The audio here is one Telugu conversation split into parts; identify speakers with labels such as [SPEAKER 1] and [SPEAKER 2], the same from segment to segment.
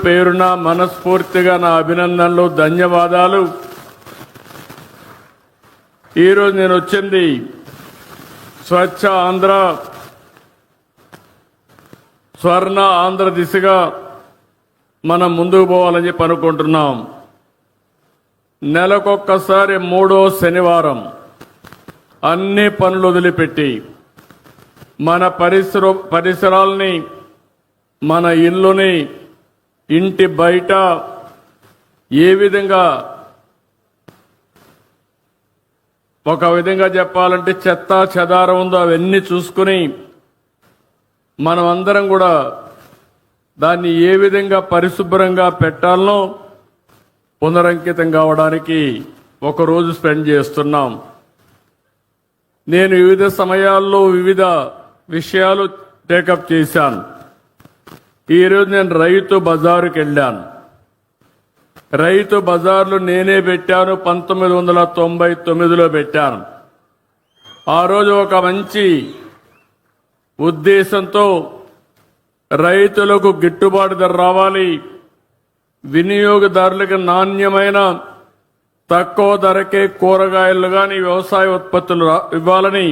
[SPEAKER 1] పేరున మనస్ఫూర్తిగా నా అభినందనలు, ధన్యవాదాలు. ఈరోజు నేను వచ్చింది స్వచ్ఛ ఆంధ్ర, స్వర్ణ ఆంధ్ర దిశగా మనం ముందుకు పోవాలని చెప్పి అనుకుంటున్నాం. నెలకొక్కసారి 3వ శనివారం అన్ని పనులు వదిలిపెట్టి మన పరిసరాల్ని, మన ఇల్లుని, ఇంటి బయట ఏ విధంగా, ఒక విధంగా చెప్పాలంటే చెత్త చెదారం ఉందో అవన్నీ చూసుకుని మనం అందరం కూడా దాన్ని ఏ విధంగా పరిశుభ్రంగా పెట్టాలనో పునరంకితం కావడానికి ఒకరోజు స్పెండ్ చేస్తున్నాం. నేను వివిధ సమయాల్లో వివిధ విషయాలు టేకప్ చేశాను. ఈరోజు నేను రైతు బజారుకి వెళ్ళాను. రైతు బజార్లు నేనే పెట్టాను, 1999లో పెట్టాను. ఆ రోజు ఒక మంచి ఉద్దేశంతో రైతులకు గిట్టుబాటు ధర రావాలి, వినియోగదారులకు నాణ్యమైన తక్కువ ధరకే కూరగాయలు కానీ వ్యవసాయ ఉత్పత్తులు ఇవ్వాలని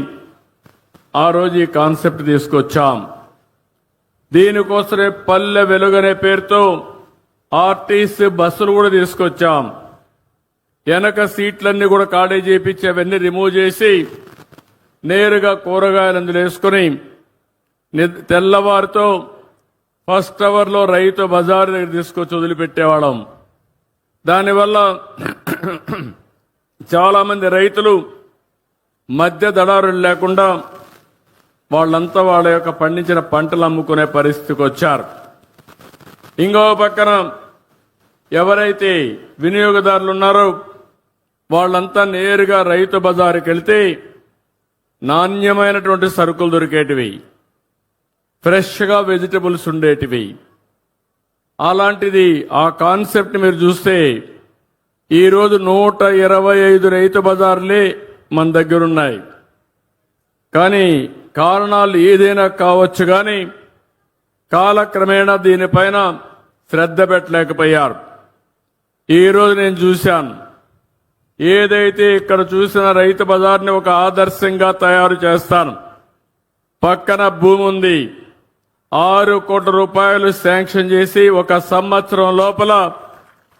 [SPEAKER 1] ఆ రోజు ఈ కాన్సెప్ట్ తీసుకొచ్చాం. దీనికోసమే పల్లె వెలుగనే పేరుతో ఆర్టీసీ బస్సులు కూడా తీసుకొచ్చాం. వెనక సీట్లన్నీ కూడా ఖాళీ చేయించి అవన్నీ రిమూవ్ చేసి నేరుగా కూరగాయలు అందులో వేసుకుని తెల్లవారితో ఫస్ట్ అవర్లో రైతు బజారు దగ్గర తీసుకొచ్చి వదిలిపెట్టేవాళ్ళం. దానివల్ల చాలా మంది రైతులు మధ్య దళారులు లేకుండా వాళ్ళంతా వాళ్ళ యొక్క పండించిన పంటలు అమ్ముకునే పరిస్థితికి వచ్చారు. ఇంకో పక్కన ఎవరైతే వినియోగదారులు ఉన్నారో వాళ్ళంతా నేరుగా రైతు బజారుకి వెళ్తే నాణ్యమైనటువంటి సరుకులు దొరికేటివి, ఫ్రెష్గా వెజిటబుల్స్ ఉండేటివి. అలాంటిది ఆ కాన్సెప్ట్ మీరు చూస్తే ఈరోజు 125 రైతు బజార్లే మన దగ్గరున్నాయి. కానీ కారణాలు ఏదైనా కావచ్చు, కానీ కాలక్రమేణా దీనిపైన శ్రద్ధ పెట్టలేకపోయారు. ఈరోజు నేను చూశాను, ఏదైతే ఇక్కడ చూసిన రైతు బజార్ని ఒక ఆదర్శంగా తయారు చేస్తాను. పక్కన భూమి ఉంది, 6 కోట్ల రూపాయలు శాంక్షన్ చేసి 1 సంవత్సరం లోపల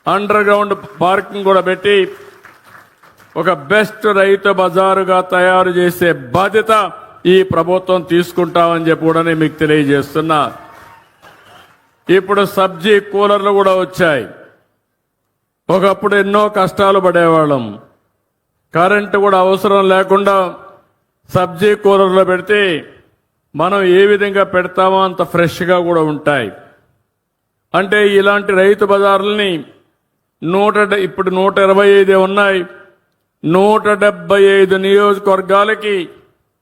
[SPEAKER 1] అండర్ గ్రౌండ్ పార్కింగ్ కూడా పెట్టి ఒక బెస్ట్ రైతు బజారుగా తయారు చేసే బాధ్యత ఈ ప్రభుత్వం తీసుకుంటామని చెప్పి కూడా నేను మీకు తెలియజేస్తున్నా. ఇప్పుడు సబ్జీ కూలర్లు కూడా వచ్చాయి. ఒకప్పుడు ఎన్నో కష్టాలు పడేవాళ్ళం. కరెంటు కూడా అవసరం లేకుండా సబ్జీ కూలర్లో పెడితే మనం ఏ విధంగా పెడతామో అంత ఫ్రెష్గా కూడా ఉంటాయి. అంటే ఇలాంటి రైతు బజార్లని ఇప్పుడు 125 ఉన్నాయి. 175 నియోజకవర్గాలకి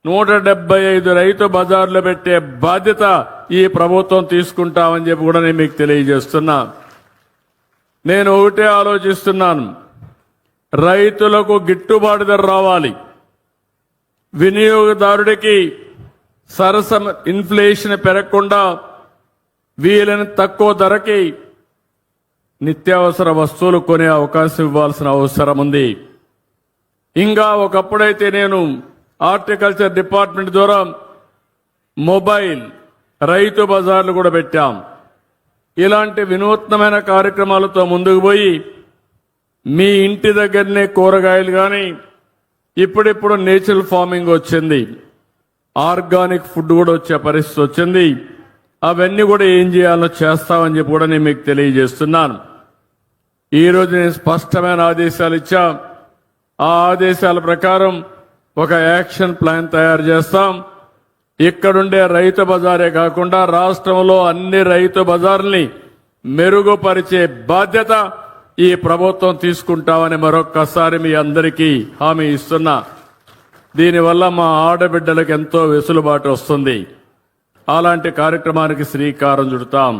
[SPEAKER 1] 175 రైతు బజార్లు పెట్టే బాధ్యత ఈ ప్రభుత్వం తీసుకుంటామని చెప్పి కూడా నేను మీకు తెలియజేస్తున్నా. నేను ఒకటే ఆలోచిస్తున్నాను, రైతులకు గిట్టుబాటు ధర రావాలి, వినియోగదారుడికి సరసమ ఇన్ఫ్లేషన్ పెరగకుండా వీలైన తక్కువ ధరకి నిత్యావసర వస్తువులు కొనే అవకాశం ఇవ్వాల్సిన అవసరం ఉంది. ఇంకా ఒకప్పుడైతే నేను హార్టికల్చర్ డిపార్ట్మెంట్ ద్వారా మొబైల్ రైతు బజార్లు కూడా పెట్టాం. ఇలాంటి వినూత్నమైన కార్యక్రమాలతో ముందుకు పోయి మీ ఇంటి దగ్గరనే కూరగాయలు కానీ, ఇప్పుడిప్పుడు నేచురల్ ఫార్మింగ్ వచ్చింది, ఆర్గానిక్ ఫుడ్ కూడా వచ్చే పరిస్థితి వచ్చింది. అవన్నీ కూడా ఏం చేయాలో చేస్తామని చెప్పి కూడా నేను మీకు తెలియజేస్తున్నాను. ఈరోజు నేను స్పష్టమైన ఆదేశాలు ఇచ్చా. ఆ ఆదేశాల ప్రకారం ఒక యాక్షన్ ప్లాన్ తయారు చేస్తాం. ఇక్కడుండే రైతు బజారే కాకుండా రాష్ట్రంలో అన్ని రైతు బజార్లని మెరుగుపరిచే బాధ్యత ఈ ప్రభుత్వం తీసుకుంటామని మరొక్కసారి మీ అందరికీ హామీ ఇస్తున్నా. దీనివల్ల మా ఆడబిడ్డలకు ఎంతో వెసులుబాటు వస్తుంది. అలాంటి కార్యక్రమానికి శ్రీకారం చుడతాం.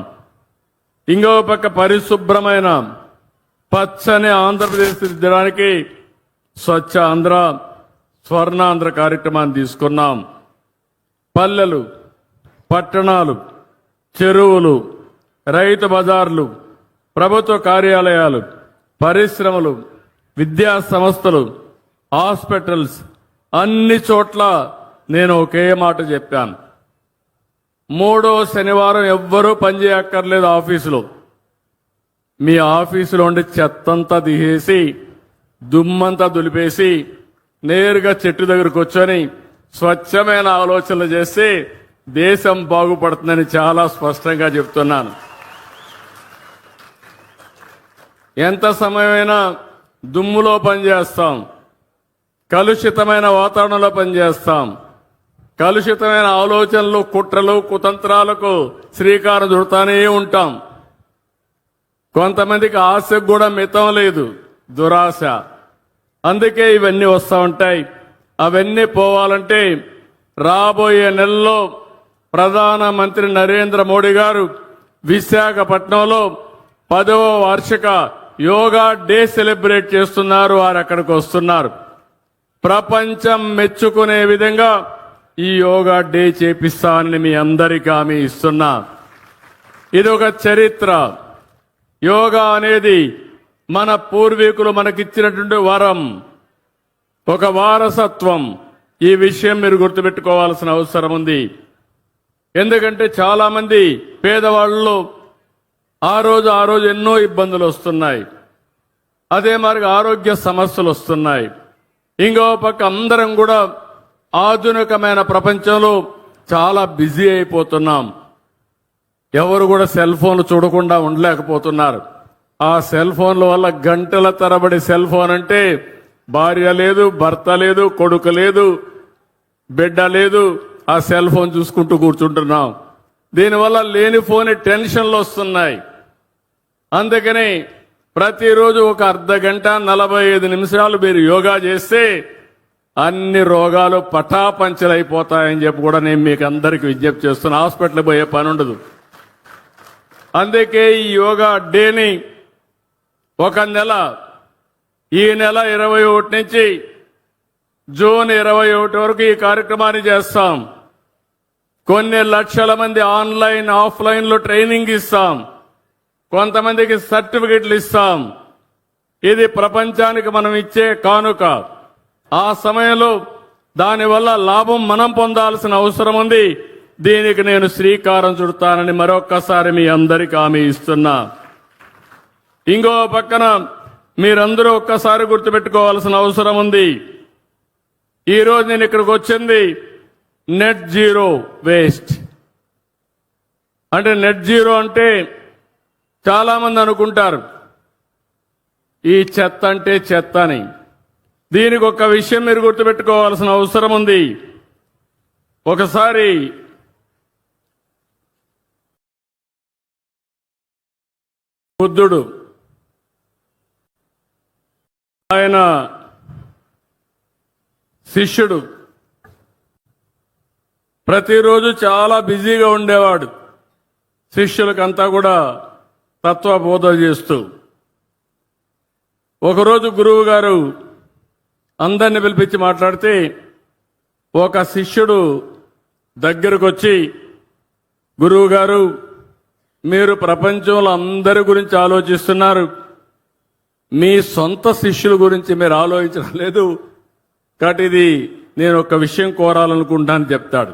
[SPEAKER 1] ఇంకో పక్క పరిశుభ్రమైన పచ్చని ఆంధ్రప్రదేశ్ దిద్దడానికి స్వచ్ఛ ఆంధ్ర, స్వర్ణాంధ్ర కార్యక్రమాన్ని తీసుకున్నాం. పల్లెలు, పట్టణాలు, చెరువులు, రైతు బజార్లు ప్రభుత్వ కార్యాలయాలు, పరిశ్రమలు, విద్యా సంస్థలు, హాస్పిటల్స్ అన్ని చోట్ల నేను ఒకే మాట చెప్పాను. 3వ శనివారం ఎవ్వరూ పనిచేయక్కర్లేదు ఆఫీసులో. మీ ఆఫీసులో ఉండి చెత్తంతా తీసేసి దుమ్మంతా దులిపేసి నేరుగా చెట్టు దగ్గరకు కూర్చొని స్వచ్ఛమైన ఆలోచనలు చేస్తే దేశం బాగుపడుతుందని చాలా స్పష్టంగా చెప్తున్నాను. ఎంత సమయమైనా దుమ్ములో పనిచేస్తాం, కలుషితమైన వాతావరణంలో పనిచేస్తాం, కలుషితమైన ఆలోచనలు, కుట్రలు, కుతంత్రాలకు శ్రీకారం చుడతానే ఉంటాం. కొంతమందికి ఆశకు కూడా మితం లేదు, దురాశ. అందుకే ఇవన్నీ వస్తూ ఉంటాయి. అవన్నీ పోవాలంటే రాబోయే నెలలో ప్రధానమంత్రి నరేంద్ర మోడీ గారు విశాఖపట్నంలో 10వ వార్షిక యోగా డే సెలబ్రేట్ చేస్తున్నారు. వారు అక్కడికి వస్తున్నారు. ప్రపంచం మెచ్చుకునే విధంగా ఈ యోగా డే చేపిస్తానని మీ అందరికీ హామీ ఇస్తున్నా. ఇది ఒక చరిత్ర. యోగా అనేది మన పూర్వీకులు మనకిచ్చినటువంటి వరం, ఒక వారసత్వం. ఈ విషయం మీరు గుర్తుపెట్టుకోవాల్సిన అవసరం ఉంది. ఎందుకంటే చాలా మంది పేదవాళ్ళు ఆ రోజు ఎన్నో ఇబ్బందులు వస్తున్నాయి. అదే మరి ఆరోగ్య సమస్యలు వస్తున్నాయి. ఇంకో పక్క అందరం కూడా ఆధునికమైన ప్రపంచంలో చాలా బిజీ అయిపోతున్నాం. ఎవరు కూడా సెల్ ఫోన్ చూడకుండా ఉండలేకపోతున్నారు. ఆ సెల్ ఫోన్ల వల్ల గంటల తరబడి సెల్ ఫోన్ అంటే భార్య లేదు, భర్త లేదు, కొడుకు లేదు, బిడ్డ లేదు, ఆ సెల్ ఫోన్ చూసుకుంటూ కూర్చుంటున్నాం. దీనివల్ల లేనిపోని టెన్షన్లు వస్తున్నాయి. అందుకని ప్రతిరోజు ఒక అర్ధ గంట 45 నిమిషాలు మీరు యోగా చేస్తే అన్ని రోగాలు పటాపంచలైపోతాయని చెప్పి కూడా నేను మీకు అందరికీ విజ్ఞప్తి చేస్తున్నా. హాస్పిటల్ పోయే పని ఉండదు. అందుకే ఈ యోగా డేని ఒక నెల, ఈ నెల 21 నుంచి జూన్ 21 వరకు ఈ కార్యక్రమాన్ని చేస్తాం. కొన్ని లక్షల మంది ఆన్లైన్, ఆఫ్లైన్ లో ట్రైనింగ్ ఇస్తాం. కొంతమందికి సర్టిఫికెట్లు ఇస్తాం. ఇది ప్రపంచానికి మనం ఇచ్చే కానుక. ఆ సమయంలో దానివల్ల లాభం మనం పొందాల్సిన అవసరం ఉంది. దీనికి నేను శ్రీకారం చుడతానని మరొక్కసారి మీ అందరికీ హామీ ఇస్తున్నా. ఇంకో పక్కన మీరందరూ ఒక్కసారి గుర్తుపెట్టుకోవాల్సిన అవసరం ఉంది. ఈరోజు నేను ఇక్కడికి వచ్చింది నెట్ జీరో వేస్ట్. అంటే నెట్ జీరో అంటే చాలా మంది అనుకుంటారు ఈ చెత్త అంటే చెత్త అని. దీనికి ఒక విషయం మీరు గుర్తుపెట్టుకోవాల్సిన అవసరం ఉంది. ఒకసారి బుద్ధుడు ఆయన శిష్యుడు ప్రతిరోజు చాలా బిజీగా ఉండేవాడు. శిష్యులకంతా కూడా తత్వబోధ చేస్తూ. ఒకరోజు గురువు గారు అందరిని పిలిపించి మాట్లాడితే ఒక శిష్యుడు దగ్గరకు వచ్చి, గురువు గారు మీరు ప్రపంచంలో అందరి గురించి ఆలోచిస్తున్నారు, మీ సొంత శిష్యుల గురించి మీరు ఆలోచించడం లేదు, కాబట్టి ఇది నేను ఒక విషయం కోరాలనుకుంటాను చెప్తాడు.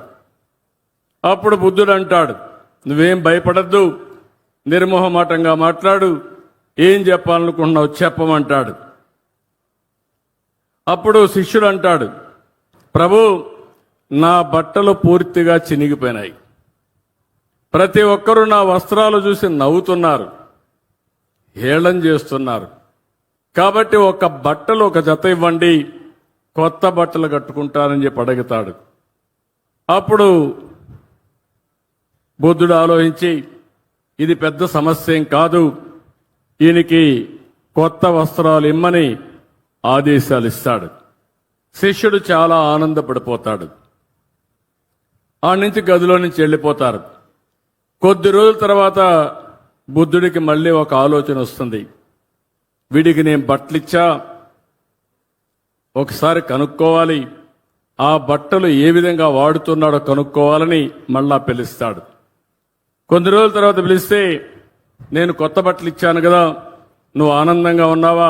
[SPEAKER 1] అప్పుడు బుద్ధుడు అంటాడు, నువ్వేం భయపడద్దు, నిర్మోహమాటంగా మాట్లాడు, ఏం చెప్పాలనుకుంటున్నావు చెప్పమంటాడు. అప్పుడు శిష్యుడు అంటాడు, ప్రభు నా బట్టలు పూర్తిగా చినిగిపోయినాయి, ప్రతి ఒక్కరూ నా వస్త్రాలు చూసి నవ్వుతున్నారు, హేళన చేస్తున్నారు, కాబట్టి ఒక బట్టలు ఒక జత ఇవ్వండి, కొత్త బట్టలు కట్టుకుంటారని చెప్పి అడుగుతాడు. అప్పుడు బుద్ధుడు ఆలోచించి ఇది పెద్ద సమస్య ఏం కాదు, ఈయనకి కొత్త వస్త్రాలు ఇమ్మని ఆదేశాలు ఇస్తాడు. శిష్యుడు చాలా ఆనందపడిపోతాడు. ఆ నుంచి గదిలో నుంచి వెళ్ళిపోతారు. కొద్ది రోజుల తర్వాత బుద్ధుడికి మళ్ళీ ఒక ఆలోచన వస్తుంది. వీడికి నేను బట్టలిచ్చా, ఒకసారి కనుక్కోవాలి, ఆ బట్టలు ఏ విధంగా వాడుతున్నాడో కనుక్కోవాలని మళ్ళా పిలుస్తాడు. కొన్ని రోజుల తర్వాత పిలిస్తే నేను కొత్త బట్టలు ఇచ్చాను కదా, నువ్వు ఆనందంగా ఉన్నావా,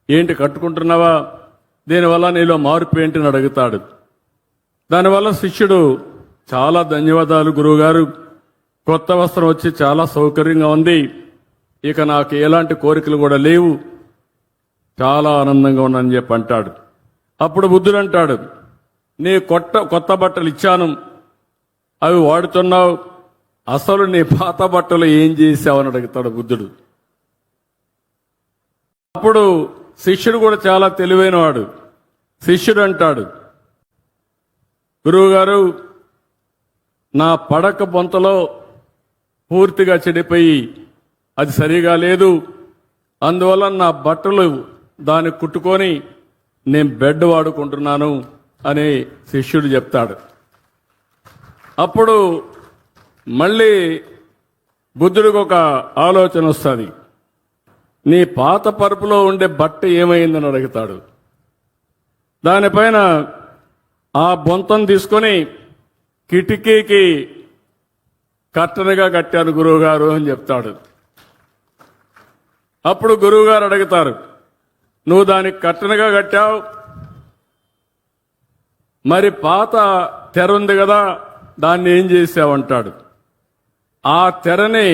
[SPEAKER 1] ఏంటి కట్టుకుంటున్నావా, దీనివల్ల నీలో మార్పు ఏంటి అని అడుగుతాడు. దానివల్ల శిష్యుడు చాలా ధన్యవాదాలు గురువుగారు, కొత్త వస్త్రం వచ్చి చాలా సౌకర్యంగా ఉంది, ఇక నాకు ఎలాంటి కోరికలు కూడా లేవు, చాలా ఆనందంగా ఉన్నానని చెప్పి అంటాడు. అప్పుడు బుద్ధుడు అంటాడు, నీ కొత్త బట్టలు ఇచ్చాను, అవి వాడుతున్నావు, అసలు నీ పాత బట్టలు ఏం చేశావని అడుగుతాడు బుద్ధుడు. అప్పుడు శిష్యుడు కూడా చాలా తెలివైనవాడు. శిష్యుడు అంటాడు, గురువుగారు, నా పడక బొంతలో పూర్తిగా చెడిపోయి అది సరిగా లేదు, అందువల్ల నా బట్టలు దాన్ని కుట్టుకొని నేను బెడ్ వాడుకుంటున్నాను అని శిష్యుడు చెప్తాడు. అప్పుడు మళ్ళీ బుద్ధుడికి ఒక ఆలోచన వస్తుంది. నీ పాత పరుపులో ఉండే బట్ట ఏమైందని అడుగుతాడు. దానిపైన ఆ బొంతం తీసుకొని కిటికీకి కట్టనగా కట్టాను గురువుగారు అని చెప్తాడు. అప్పుడు గురువుగారు అడుగుతారు, నువ్వు దానికి కట్టనగా కట్టావు, మరి పాత తెర ఉంది కదా, దాన్ని ఏం చేసావంటాడు. ఆ తెరని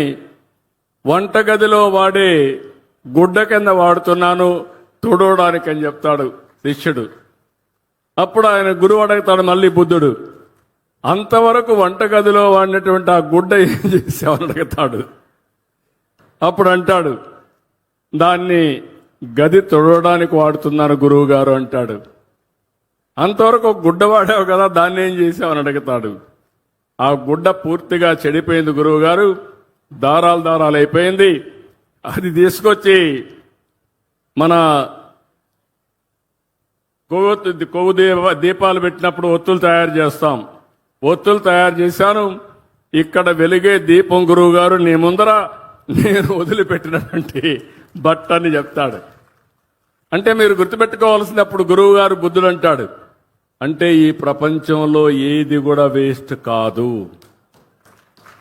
[SPEAKER 1] వంటగదిలో వాడే గుడ్డ కింద వాడుతున్నాను తుడవడానికి అని చెప్తాడు శిష్యుడు. అప్పుడు ఆయన గురువు అడుగుతాడు మళ్ళీ బుద్ధుడు, అంతవరకు వంటగదిలో వాడినటువంటి ఆ గుడ్డ ఏం చేసావని అడుగుతాడు. అప్పుడు అంటాడు, దాన్ని గది తుడవడానికి వాడుతున్నాను గురువు గారు అంటాడు. అంతవరకు ఒక గుడ్డ వాడావు కదా, దాన్ని ఏం చేసావని అడుగుతాడు. ఆ గుడ్డ పూర్తిగా చెడిపోయింది గురువు గారు, దారాలు దారాలు అయిపోయింది, అది తీసుకొచ్చి మన కొవ్వు దీపాలు పెట్టినప్పుడు ఒత్తులు తయారు చేస్తాం, ఒత్తులు తయారు చేశాను, ఇక్కడ వెలిగే దీపం గురువు గారు నీ ముందర నేను వదిలిపెట్టినటువంటి బట్ట అని చెప్తాడు. అంటే మీరు గుర్తుపెట్టుకోవాల్సింది, అప్పుడు గురువు గారు బుద్ధుడు అంటాడు, అంటే ఈ ప్రపంచంలో ఏది కూడా వేస్ట్ కాదు.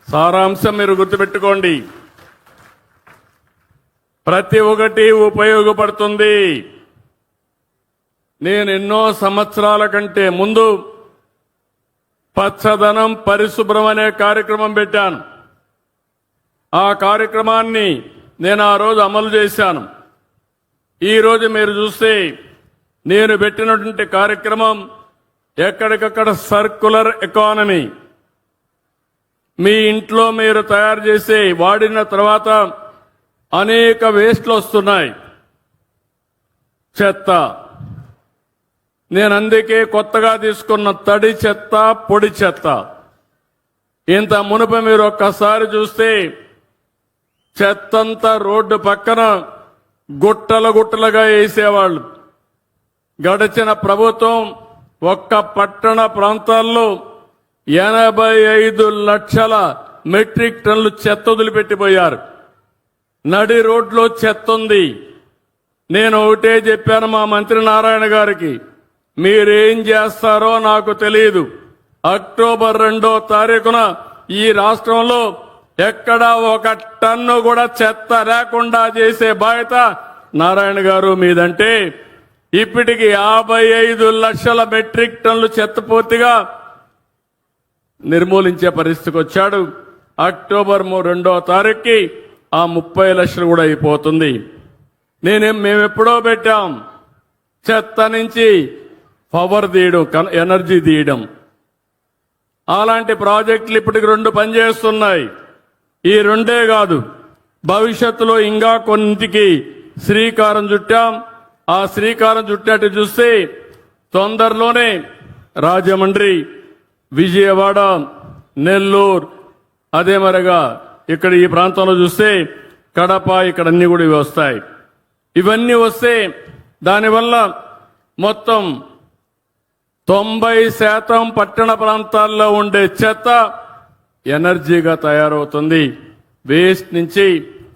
[SPEAKER 1] సారాంశం మీరు గుర్తుపెట్టుకోండి, ప్రతి ఒక్కటి ఉపయోగపడుతుంది. నేను ఎన్నో సంవత్సరాల కంటే ముందు పచ్చదనం పరిశుభ్రం అనే కార్యక్రమం పెట్టాను. ఆ కార్యక్రమాన్ని నేను ఆ రోజు అమలు చేశాను. ఈ రోజు మీరు చూస్తే నేను పెట్టినటువంటి కార్యక్రమం ఎక్కడికక్కడ సర్క్యులర్ ఎకానమీ. మీ ఇంట్లో మీరు తయారు చేసి వాడిన తర్వాత అనేక వేస్ట్లు వస్తున్నాయి, చెత్త. నేను అందుకే కొత్తగా తీసుకున్న తడి చెత్త, పొడి చెత్త. ఇంత మునుపు మీరు ఒక్కసారి చూస్తే చెత్తంతా రోడ్డు పక్కన గుట్టల గుట్టలుగా వేసేవాళ్ళు. గడిచిన ప్రభుత్వం ఒక్క పట్టణ ప్రాంతాల్లో 85 లక్షల మెట్రిక్ టన్నులు చెత్త వదిలిపెట్టిపోయారు. నడి రోడ్లో చెత్త ఉంది. నేను ఒకటే చెప్పాను మా మంత్రి నారాయణ గారికి, మీరేం చేస్తారో నాకు తెలియదు, అక్టోబర్ 2వ తారీఖున ఈ రాష్ట్రంలో ఎక్కడా ఒక టన్ను కూడా చెత్త లేకుండా చేసే బాధ్యత నారాయణ గారు మీదంటే, ఇప్పటికి 55 లక్షల మెట్రిక్ టన్నులు చెత్త పూర్తిగా నిర్మూలించే పరిస్థితికి వచ్చాడు. అక్టోబర్ 2వ తారీఖుకి ఆ 30 లక్షలు కూడా అయిపోతుంది. మేమెప్పుడో పెట్టాం, చెత్త నుంచి పవర్ తీయడం, ఎనర్జీ తీయడం. అలాంటి ప్రాజెక్టులు ఇప్పటికి 2 పనిచేస్తున్నాయి. ఈ 2 కాదు, భవిష్యత్తులో ఇంకా కొన్నింటికి శ్రీకారం చుట్టాం. ఆ శ్రీకారం చుట్టినట్టు చూస్తే తొందరలోనే రాజమండ్రి, విజయవాడ, నెల్లూరు, అదే మరిగా ఇక్కడ ఈ ప్రాంతంలో చూస్తే కడప, ఇక్కడ అన్ని కూడా ఇవి వస్తాయి. ఇవన్నీ వస్తే దానివల్ల మొత్తం 90% పట్టణ ప్రాంతాల్లో ఉండే చెత్త ఎనర్జీగా తయారవుతుంది. వేస్ట్ నుంచి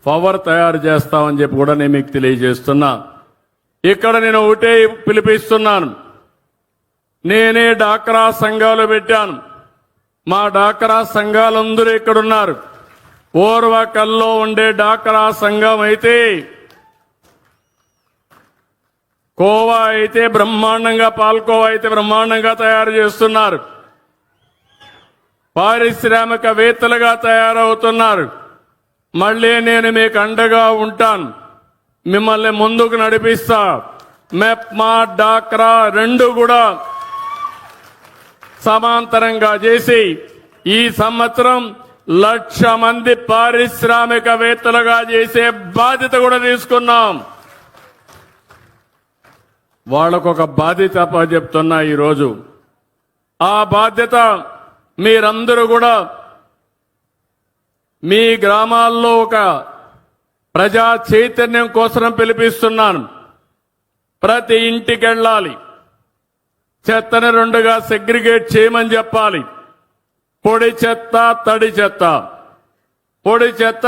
[SPEAKER 1] పవర్ తయారు చేస్తామని చెప్పి కూడా నేను మీకు తెలియజేస్తున్నా. ఇక్కడ నేను ఒకటే పిలిపిస్తున్నాను, నేనే డాక్రా సంఘాలు పెట్టాను. మా డాక్రా సంఘాలందరూ ఇక్కడున్నారు. ఓర్వకల్లో ఉండే డాక్రా సంఘం అయితే, కోవా అయితే బ్రహ్మాండంగా, పాల్కోవా అయితే బ్రహ్మాండంగా తయారు చేస్తున్నారు. పారిశ్రామికవేత్తలుగా తయారవుతున్నారు. మళ్ళీ నేను మీకు అండగా ఉంటాను, మిమ్మల్ని ముందుకు నడిపిస్తా. మెప్మా డాక్రా రెండు కూడా సమాంతరంగా చేసి ఈ సంవత్సరం 1,00,000 మంది పారిశ్రామికవేత్తలుగా చేసే బాధ్యత కూడా తీసుకున్నాం. వాళ్ళకొక బాధ్యత చెప్తున్నా ఈరోజు. ఆ బాధ్యత మీరందరూ కూడా మీ గ్రామాల్లో ఒక ప్రజా చైతన్యం కోసం పిలిపిస్తున్నాను. ప్రతి ఇంటికి వెళ్ళాలి, చెత్తని రెండుగా సెగ్రిగేట్ చేయమని చెప్పాలి. పొడి చెత్త, తడి చెత్త. పొడి చెత్త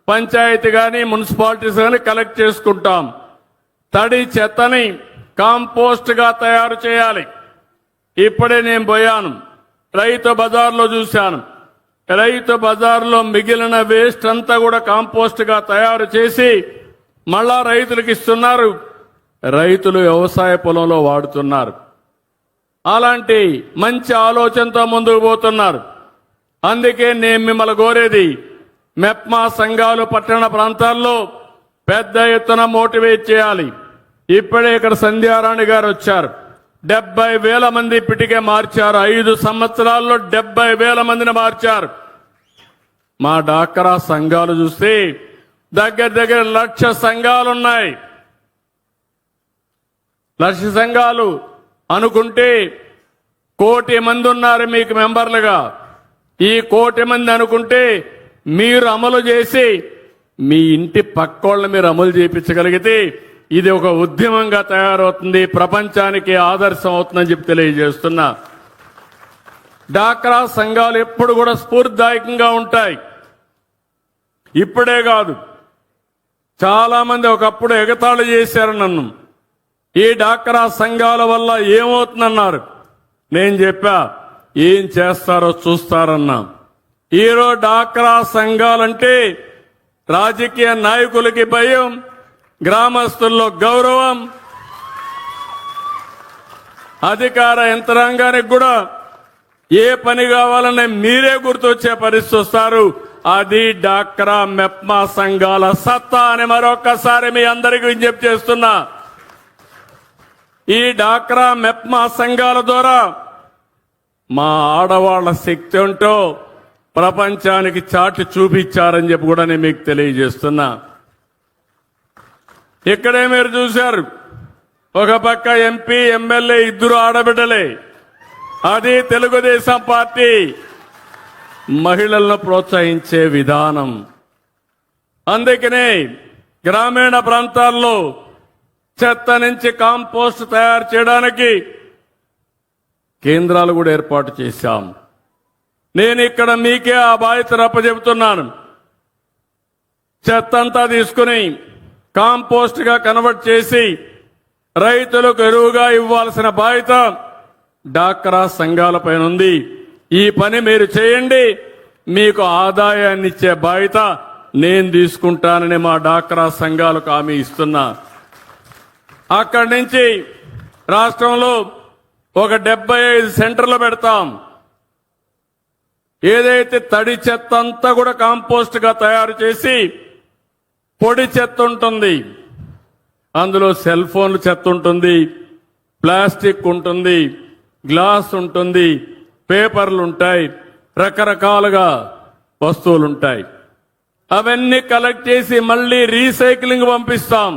[SPEAKER 1] పంచాయతీ కానీ మున్సిపాలిటీస్ కానీ కలెక్ట్ చేసుకుంటాం. తడి చెత్తని కాంపోస్ట్ గా తయారు చేయాలి. ఇప్పుడే నేను పోయాను, రైతు బజార్లో చూశాను. రైతు బజార్లో మిగిలిన వేస్ట్ అంతా కూడా కాంపోస్ట్ గా తయారు చేసి మళ్ళా రైతులకు ఇస్తున్నారు. రైతులు వ్యవసాయ పొలంలో వాడుతున్నారు. అలాంటి మంచి ఆలోచనతో ముందుకు పోతున్నారు. అందుకే నేను మిమ్మల్ని కోరేది, మెప్మా సంఘాలు పట్టణ ప్రాంతాల్లో పెద్ద ఎత్తున మోటివేట్ చేయాలి. ఇప్పుడే ఇక్కడ సంధ్యారాణి గారు వచ్చారు. 70,000 మంది ఇప్పటికే మార్చారు. 5 సంవత్సరాల్లో 70,000 మందిని మార్చారు. మా డాక్రా సంఘాలు చూస్తే దగ్గర 1,00,000 సంఘాలున్నాయి. 1,00,000 సంఘాలు అనుకుంటే 1,00,00,000 మంది ఉన్నారు మీకు మెంబర్లుగా. ఈ 1,00,00,000 మంది అనుకుంటే మీరు అమలు చేసి మీ ఇంటి పక్కోళ్ళని మీరు అమలు చేయించగలిగితే ఇది ఒక ఉద్యమంగా తయారవుతుంది, ప్రపంచానికి ఆదర్శం అవుతుందని చెప్పి తెలియజేస్తున్నా. డాక్రా సంఘాలు ఎప్పుడు కూడా స్ఫూర్తిదాయకంగా ఉంటాయి. ఇప్పుడే కాదు, చాలా మంది ఒకప్పుడు ఎగతాళి చేశారు నన్ను. ఈ డాక్రా సంఘాల వల్ల ఏమవుతుందన్నారు. నేను చెప్పా, ఏం చేస్తారో చూస్తారన్నా. ఈరోజు డాక్రా సంఘాలంటే రాజకీయ నాయకులకి భయం, గ్రామస్తుల్లో గౌరవం, అధికార యంత్రాంగానికి కూడా ఏ పని కావాలనే మీరే గుర్తొచ్చే పరిస్థితి వస్తారు. అది డాక్రా మెప్మా సంఘాల సత్తా అని మరొకసారి మీ అందరికీ విజ్ఞప్తి చేస్తున్నా. ఈ డాక్రా మెప్మా సంఘాల ద్వారా మా ఆడవాళ్ల శక్తి ఉంటో ప్రపంచానికి చాటి చూపించారని చెప్పి కూడా నేను మీకు తెలియజేస్తున్నా. ఇక్కడే మీరు చూశారు, ఒక పక్క ఎంపీ ఎమ్మెల్యే ఇద్దరు ఆడబిడ్డలే. అది తెలుగుదేశం పార్టీ మహిళలను ప్రోత్సహించే విధానం. అందుకనే గ్రామీణ ప్రాంతాల్లో చెత్త నుంచి కాంపోస్ట్ తయారు చేయడానికి కేంద్రాలు కూడా ఏర్పాటు చేశాం. నేను ఇక్కడ మీకే ఆ బాధ్యత అప్పచెబుతున్నాను. చెత్త అంతా తీసుకుని కాంపోస్ట్ గా కన్వర్ట్ చేసి రైతులకు ఎరువుగా ఇవ్వాల్సిన బాధ్యత డాక్రా సంఘాలపైన ఉంది. ఈ పని మీరు చేయండి, మీకు ఆదాయాన్ని ఇచ్చే బాధ్యత నేను తీసుకుంటానని మా డాక్రా సంఘాలకు హామీ ఇస్తున్నా. అక్కడి నుంచి రాష్ట్రంలో ఒక 75 సెంటర్లు పెడతాం. ఏదైతే తడి చెత్త అంతా కూడా కాంపోస్ట్ గా తయారు చేసి పొడి చెత్త ఉంటుంది, అందులో సెల్ ఫోన్లు చెత్త ఉంటుంది, ప్లాస్టిక్ ఉంటుంది, గ్లాస్ ఉంటుంది, పేపర్లు ఉంటాయి, రకరకాలుగా వస్తువులుంటాయి. అవన్నీ కలెక్ట్ చేసి మళ్ళీ రీసైక్లింగ్ పంపిస్తాం,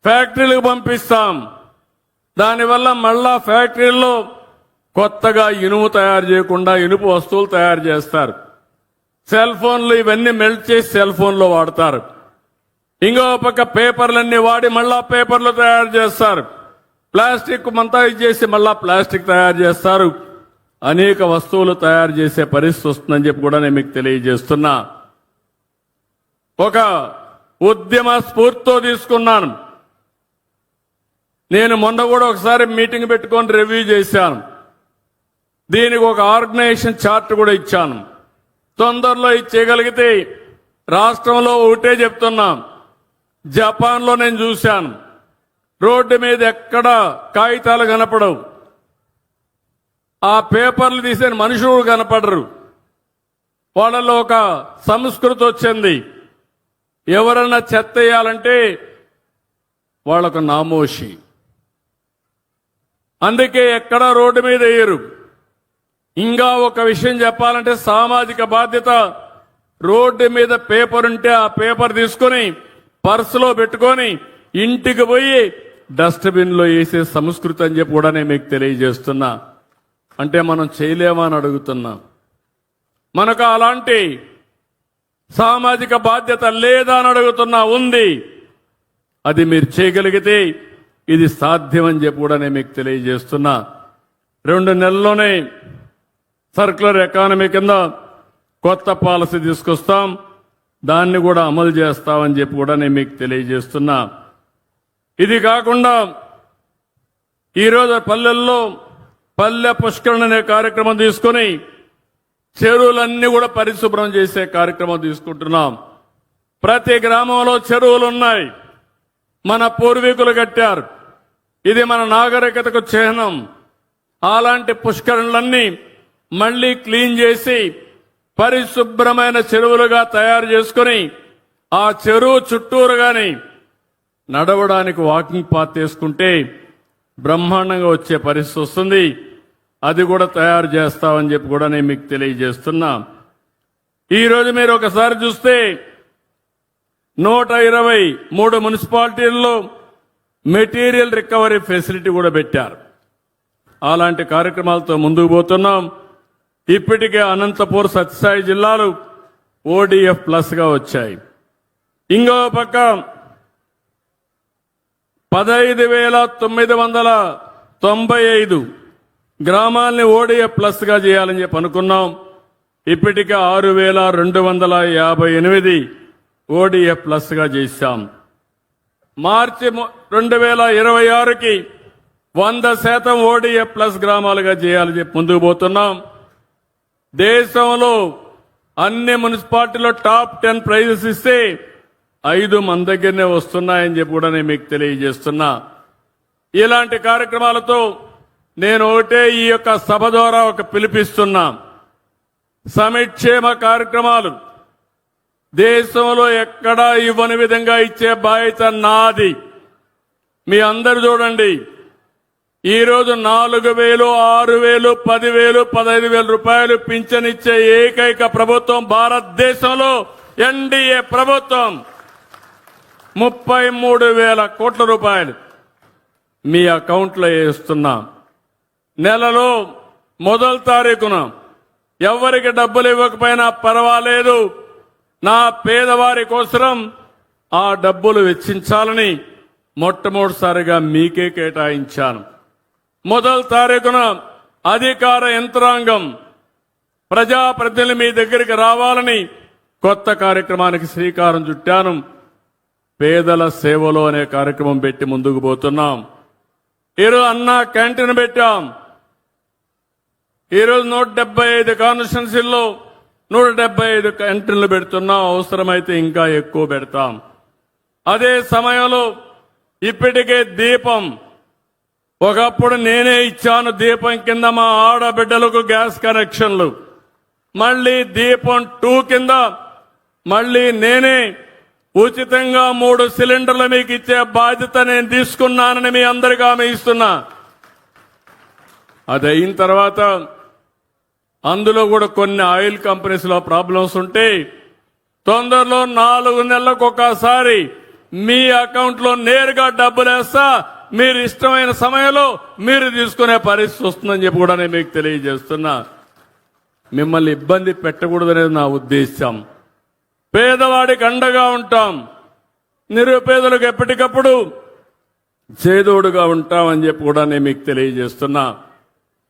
[SPEAKER 1] ఫ్యాక్టరీలకు పంపిస్తాం. దానివల్ల మళ్ళా ఫ్యాక్టరీల్లో కొత్తగా ఇనుము తయారు చేయకుండా ఇనుపు వస్తువులు తయారు చేస్తారు. సెల్ ఫోన్లు ఇవన్నీ మెల్ట్ చేసి సెల్ ఫోన్లో వాడతారు. ఇంకో పక్క పేపర్లన్నీ వాడి మళ్ళా పేపర్లు తయారు చేస్తారు. ప్లాస్టిక్ మంతా ఇచ్చేసి మళ్ళా ప్లాస్టిక్ తయారు చేస్తారు. అనేక వస్తువులు తయారు చేసే పరిస్థితి వస్తుందని చెప్పి కూడా నేను మీకు తెలియజేస్తున్నా. ఒక ఉద్యమ స్ఫూర్తితో తీసుకున్నాను. నేను మొన్న కూడా ఒకసారి మీటింగ్ పెట్టుకొని రివ్యూ చేశాను. దీనికి ఒక ఆర్గనైజేషన్ చార్ట్ కూడా ఇచ్చాను. తొందరలో ఇచ్చేయగలిగితే రాష్ట్రంలో ఒకటే చెప్తున్నాం. జపాన్లో నేను చూశాను, రోడ్డు మీద ఎక్కడ కాగితాలు కనపడవు, ఆ పేపర్లు తీసిన మనుషులు కనపడరు. వాళ్ళలో ఒక సంస్కృతి వచ్చింది. ఎవరన్నా చెత్త వేయాలంటే వాళ్ళకు నామోషి. అందుకే ఎక్కడా రోడ్డు మీద వేయరు. ఇంకా ఒక విషయం చెప్పాలంటే సామాజిక బాధ్యత. రోడ్డు మీద పేపర్ ఉంటే ఆ పేపర్ తీసుకొని పర్సులో పెట్టుకొని ఇంటికి పోయి డస్ట్బిన్ లో వేసే సంస్కృతి అని చెప్పి కూడా నేను మీకు తెలియజేస్తున్నా. అంటే మనం చేయలేమా అని అడుగుతున్నా. మనకు అలాంటి సామాజిక బాధ్యత లేదా అని అడుగుతున్నా. ఉంది. అది మీరు చేయగలిగితే ఇది సాధ్యమని చెప్పి కూడా నేను మీకు తెలియజేస్తున్నా. 2 నెలల్లోనే సర్క్యులర్ ఎకానమీ కింద కొత్త పాలసీ తీసుకొస్తాం, దాన్ని కూడా అమలు చేస్తామని చెప్పి కూడా నేను మీకు తెలియజేస్తున్నా. ఇది కాకుండా ఈరోజు పల్లెల్లో పల్లె పుష్కరణ అనే కార్యక్రమం తీసుకొని చెరువులన్నీ కూడా పరిశుభ్రం చేసే కార్యక్రమం తీసుకుంటున్నాం. ప్రతి గ్రామంలో చెరువులు ఉన్నాయి, మన పూర్వీకులు కట్టారు. ఇది మన నాగరికతకు చిహ్నం. అలాంటి పుష్కరణలన్నీ మళ్లీ క్లీన్ చేసి పరిశుభ్రమైన చెరువులుగా తయారు చేసుకుని ఆ చెరువు చుట్టూరు గాని నడవడానికి వాకింగ్ పాత్ చేసుకుంటే బ్రహ్మాండంగా వచ్చే పరిస్థితి వస్తుంది. అది కూడా తయారు చేస్తామని చెప్పి కూడా నేను మీకు తెలియజేస్తున్నా. ఈరోజు మీరు ఒకసారి చూస్తే 123 మున్సిపాలిటీల్లో మెటీరియల్ రికవరీ ఫెసిలిటీ కూడా పెట్టారు. అలాంటి కార్యక్రమాలతో ముందుకు పోతున్నాం. ఇప్పటికే అనంతపూర్, సత్యసాయి జిల్లాలు ODF ప్లస్ గా వచ్చాయి. ఇంకో పక్క 15,995 గ్రామాల్ని ODF ప్లస్ గా చేయాలని చెప్పి అనుకున్నాం. ఇప్పటికే 6,258 ODF ప్లస్ గా చేశాం. మార్చి 2026కి 100% ODF ప్లస్ గ్రామాలుగా చేయాలని చెప్పి ముందుకు పోతున్నాం. దేశంలో అన్ని మున్సిపాలిటీలో టాప్ 10 ప్రైజెస్ ఇస్తే 5 మన దగ్గరనే వస్తున్నాయని చెప్పి కూడా నేను మీకు తెలియజేస్తున్నా. ఇలాంటి కార్యక్రమాలతో నేను ఒకటే ఈ యొక్క సభ ద్వారా ఒక పిలిపిస్తున్నా. సంక్షేమ కార్యక్రమాలు దేశంలో ఎక్కడా ఇవ్వని విధంగా ఇచ్చే బాధ్యత నాది. మీ అందరు చూడండి, ఈరోజు 4,000, 6,000, 10,000, 15,000 రూపాయలు పింఛనిచ్చే ఏకైక ప్రభుత్వం భారతదేశంలో ఎన్డీఏ ప్రభుత్వం. 33,000 కోట్ల రూపాయలు మీ అకౌంట్లో వేస్తున్నాం. నెలలో మొదటి తారీఖున ఎవరికి డబ్బులు ఇవ్వకపోయినా పర్వాలేదు, నా పేదవారి కోసం ఆ డబ్బులు వెచ్చించాలని మొట్టమొదటిసారిగా మీకే కేటాయించాను. మొదటి తారీఖున అధికార యంత్రాంగం, ప్రజాప్రతినిధులు మీ దగ్గరికి రావాలని కొత్త కార్యక్రమానికి శ్రీకారం చుట్టాను. పేదల సేవలో అనే కార్యక్రమం పెట్టి ముందుకు పోతున్నాం. ఈరోజు అన్నా క్యాంటీన్ పెట్టాం. ఈరోజు 175 కాన్స్టిట్యున్సీల్లో 175 క్యాంటీన్లు పెడుతున్నాం. అవసరమైతే ఇంకా ఎక్కువ పెడతాం. అదే సమయంలో ఇప్పటికే దీపం, ఒకప్పుడు నేనే ఇచ్చాను దీపం కింద మా ఆడబిడ్డలకు గ్యాస్ కనెక్షన్లు. మళ్లీ దీపం 2 కింద మళ్లీ నేనే ఉచితంగా 3 సిలిండర్లు మీకు ఇచ్చే బాధ్యత నేను తీసుకున్నానని మీ అందరికీ హామీ ఇస్తున్నా. అది అయిన తర్వాత అందులో కూడా కొన్ని ఆయిల్ కంపెనీస్ లో ప్రాబ్లమ్స్ ఉంటే తొందరలో 4 నెలలకు ఒకసారి మీ అకౌంట్ లో నేరుగా డబ్బులు వేస్తా. మీరు ఇష్టమైన సమయంలో మీరు తీసుకునే పరిస్థితి వస్తుందని చెప్పి కూడా నేను మీకు తెలియజేస్తున్నా. మిమ్మల్ని ఇబ్బంది పెట్టకూడదనేది నా ఉద్దేశం. పేదవాడికి అండగా ఉంటాం, నిరుపేదలకు ఎప్పటికప్పుడు చేదోడుగా ఉంటామని చెప్పి కూడా నేను మీకు తెలియజేస్తున్నా.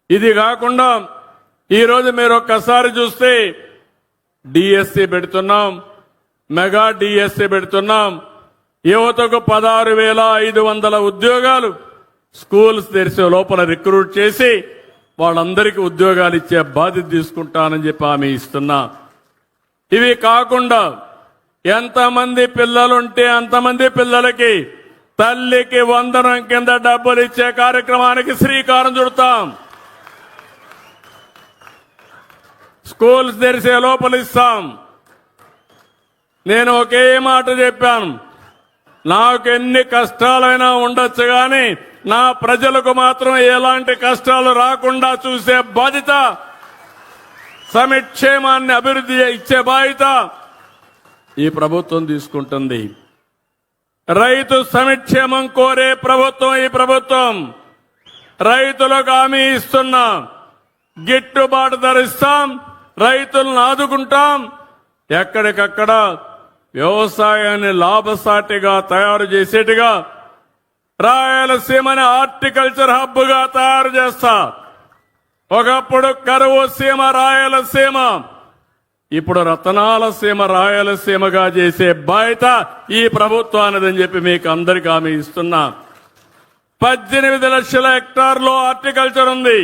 [SPEAKER 1] ఇది కాకుండా ఈరోజు మీరు ఒక్కసారి చూస్తే డిఎస్సి పెడుతున్నాం, మెగా డిఎస్సి పెడుతున్నాం. యువతకు 16,500 ఉద్యోగాలు స్కూల్స్ తెరిచే లోపల రిక్రూట్ చేసి వాళ్ళందరికీ ఉద్యోగాలు ఇచ్చే బాధ్యత తీసుకుంటానని చెప్పి హామీ ఇస్తున్నా. ఇవి కాకుండా ఎంతమంది పిల్లలుంటే అంతమంది పిల్లలకి తల్లికి వందనం కింద డబ్బులు ఇచ్చే కార్యక్రమానికి శ్రీకారం చుడతాం. స్కూల్స్ తెరిసే లోపల ఇస్తాం. నేను ఒకే మాట చెప్పాను, నాకు ఎన్ని కష్టాలైనా ఉండొచ్చు కానీ నా ప్రజలకు మాత్రం ఎలాంటి కష్టాలు రాకుండా చూసే బాధ్యత, సంక్షేమాన్ని అభివృద్ధి ఇచ్చే బాధ్యత ఈ ప్రభుత్వం తీసుకుంటుంది. రైతు సంక్షేమం కోరే ప్రభుత్వం ఈ ప్రభుత్వం. రైతులకు హామీ ఇస్తున్నా, గిట్టుబాటు ధర ఇస్తాం, రైతులను ఆదుకుంటాం. ఎక్కడికక్కడ వ్యవసాయాన్ని లాభసాటిగా తయారు చేసేట్టుగా రాయలసీమని హార్టికల్చర్ హబ్ గా తయారు చేస్తా. ఒకప్పుడు కరువు సీమ రాయలసీమ, ఇప్పుడు రతనాల సీమ రాయలసీమగా చేసే బాధ్యత ఈ ప్రభుత్వానిదని చెప్పి మీకు అందరికీ హామీ ఇస్తున్నా. 18 లక్షల హెక్టార్లో హార్టికల్చర్ ఉంది.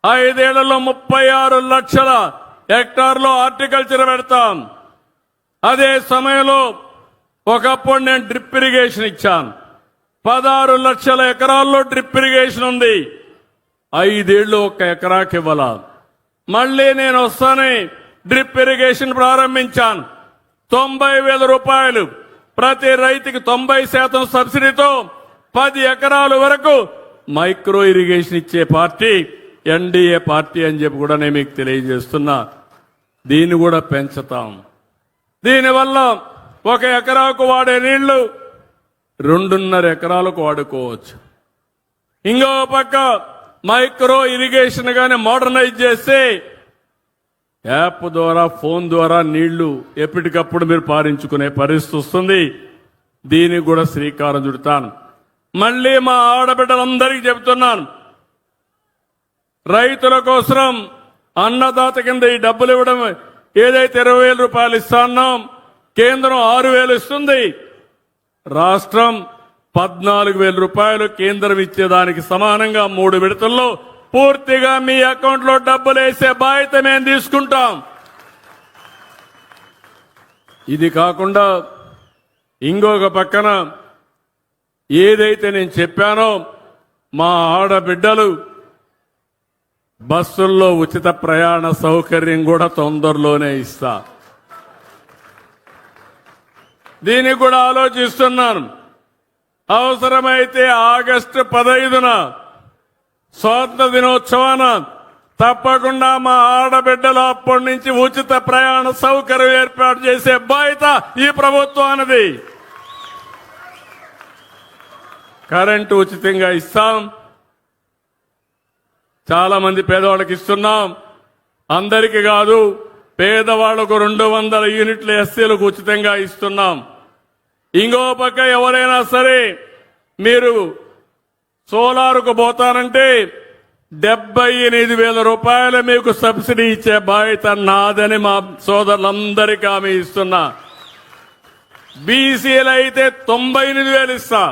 [SPEAKER 1] 5 ఏళ్లలో 36 లక్షల హెక్టార్లో హార్టికల్చర్ పెడతాం. అదే సమయంలో ఒకప్పుడు నేను డ్రిప్ ఇరిగేషన్ ఇచ్చాను. 16 లక్షల ఎకరాల్లో డ్రిప్ ఇరిగేషన్ ఉంది. 5 ఏళ్లు 1 ఎకరాకి ఇవ్వాల. మళ్లీ నేను వస్తానే డ్రిప్ ఇరిగేషన్ ప్రారంభించాను. 90,000 రూపాయలు ప్రతి రైతుకి 90% సబ్సిడీతో 10 ఎకరాల వరకు మైక్రో ఇరిగేషన్ ఇచ్చే పార్టీ ఎన్డీఏ పార్టీ అని చెప్పి కూడా నేను మీకు తెలియజేస్తున్నా. దీన్ని కూడా పెంచుతాం. దీనివల్ల 1 ఎకరాకు వాడే నీళ్లు 2.5 ఎకరాలకు వాడుకోవచ్చు. ఇంకో పక్క మైక్రో ఇరిగేషన్ గాని మోడర్నైజ్ చేస్తే యాప్ ద్వారా, ఫోన్ ద్వారా నీళ్లు ఎప్పటికప్పుడు మీరు పారించుకునే పరిస్థితి వస్తుంది. దీనికి కూడా శ్రీకారం చుడతాను. మళ్లీ మా ఆడబిడ్డలందరికీ చెబుతున్నాను, రైతుల కోసం అన్నదాత కింద ఈ డబ్బులు ఇవ్వడం ఏదైతే 20,000 రూపాయలు ఇస్తున్నాం, కేంద్రం 6,000 ఇస్తుంది. రాష్ట్రం 14,000 రూపాయలు కేంద్రం ఇచ్చేదానికి సమానంగా 3 విడతల్లో పూర్తిగా మీ అకౌంట్ లో డబ్బులు వేసే బాధ్యత మేము తీసుకుంటాం. ఇది కాకుండా ఇంకొక పక్కన ఏదైతే నేను చెప్పానో మా ఆడబిడ్డలు బస్సుల్లో ఉచిత ప్రయాణ సౌకర్యం కూడా తొందరలోనే ఇస్తా. దీనికి కూడా ఆలోచిస్తున్నాను. అవసరమైతే ఆగస్టు 15న స్వాతంత్ర దినోత్సవాన తప్పకుండా మా ఆడబిడ్డలు అప్పటి నుంచి ఉచిత ప్రయాణ సౌకర్యం ఏర్పాటు చేసే బాధ్యత ఈ ప్రభుత్వానిది. కరెంటు ఉచితంగా ఇస్తాం. చాలా మంది పేదవాళ్ళకి ఇస్తున్నాం. అందరికీ కాదు, పేదవాళ్లకు 200 యూనిట్ల ఎస్సీలకు ఉచితంగా ఇస్తున్నాం. ఇంకో పక్క ఎవరైనా సరే మీరు సోలార్కు పోతారంటే 78,000 రూపాయలు మీకు సబ్సిడీ ఇచ్చే బాధ్యత నాదని మా సోదరులందరికీ హామీ ఇస్తున్నా. బీసీలు అయితే 98,000 ఇస్తా.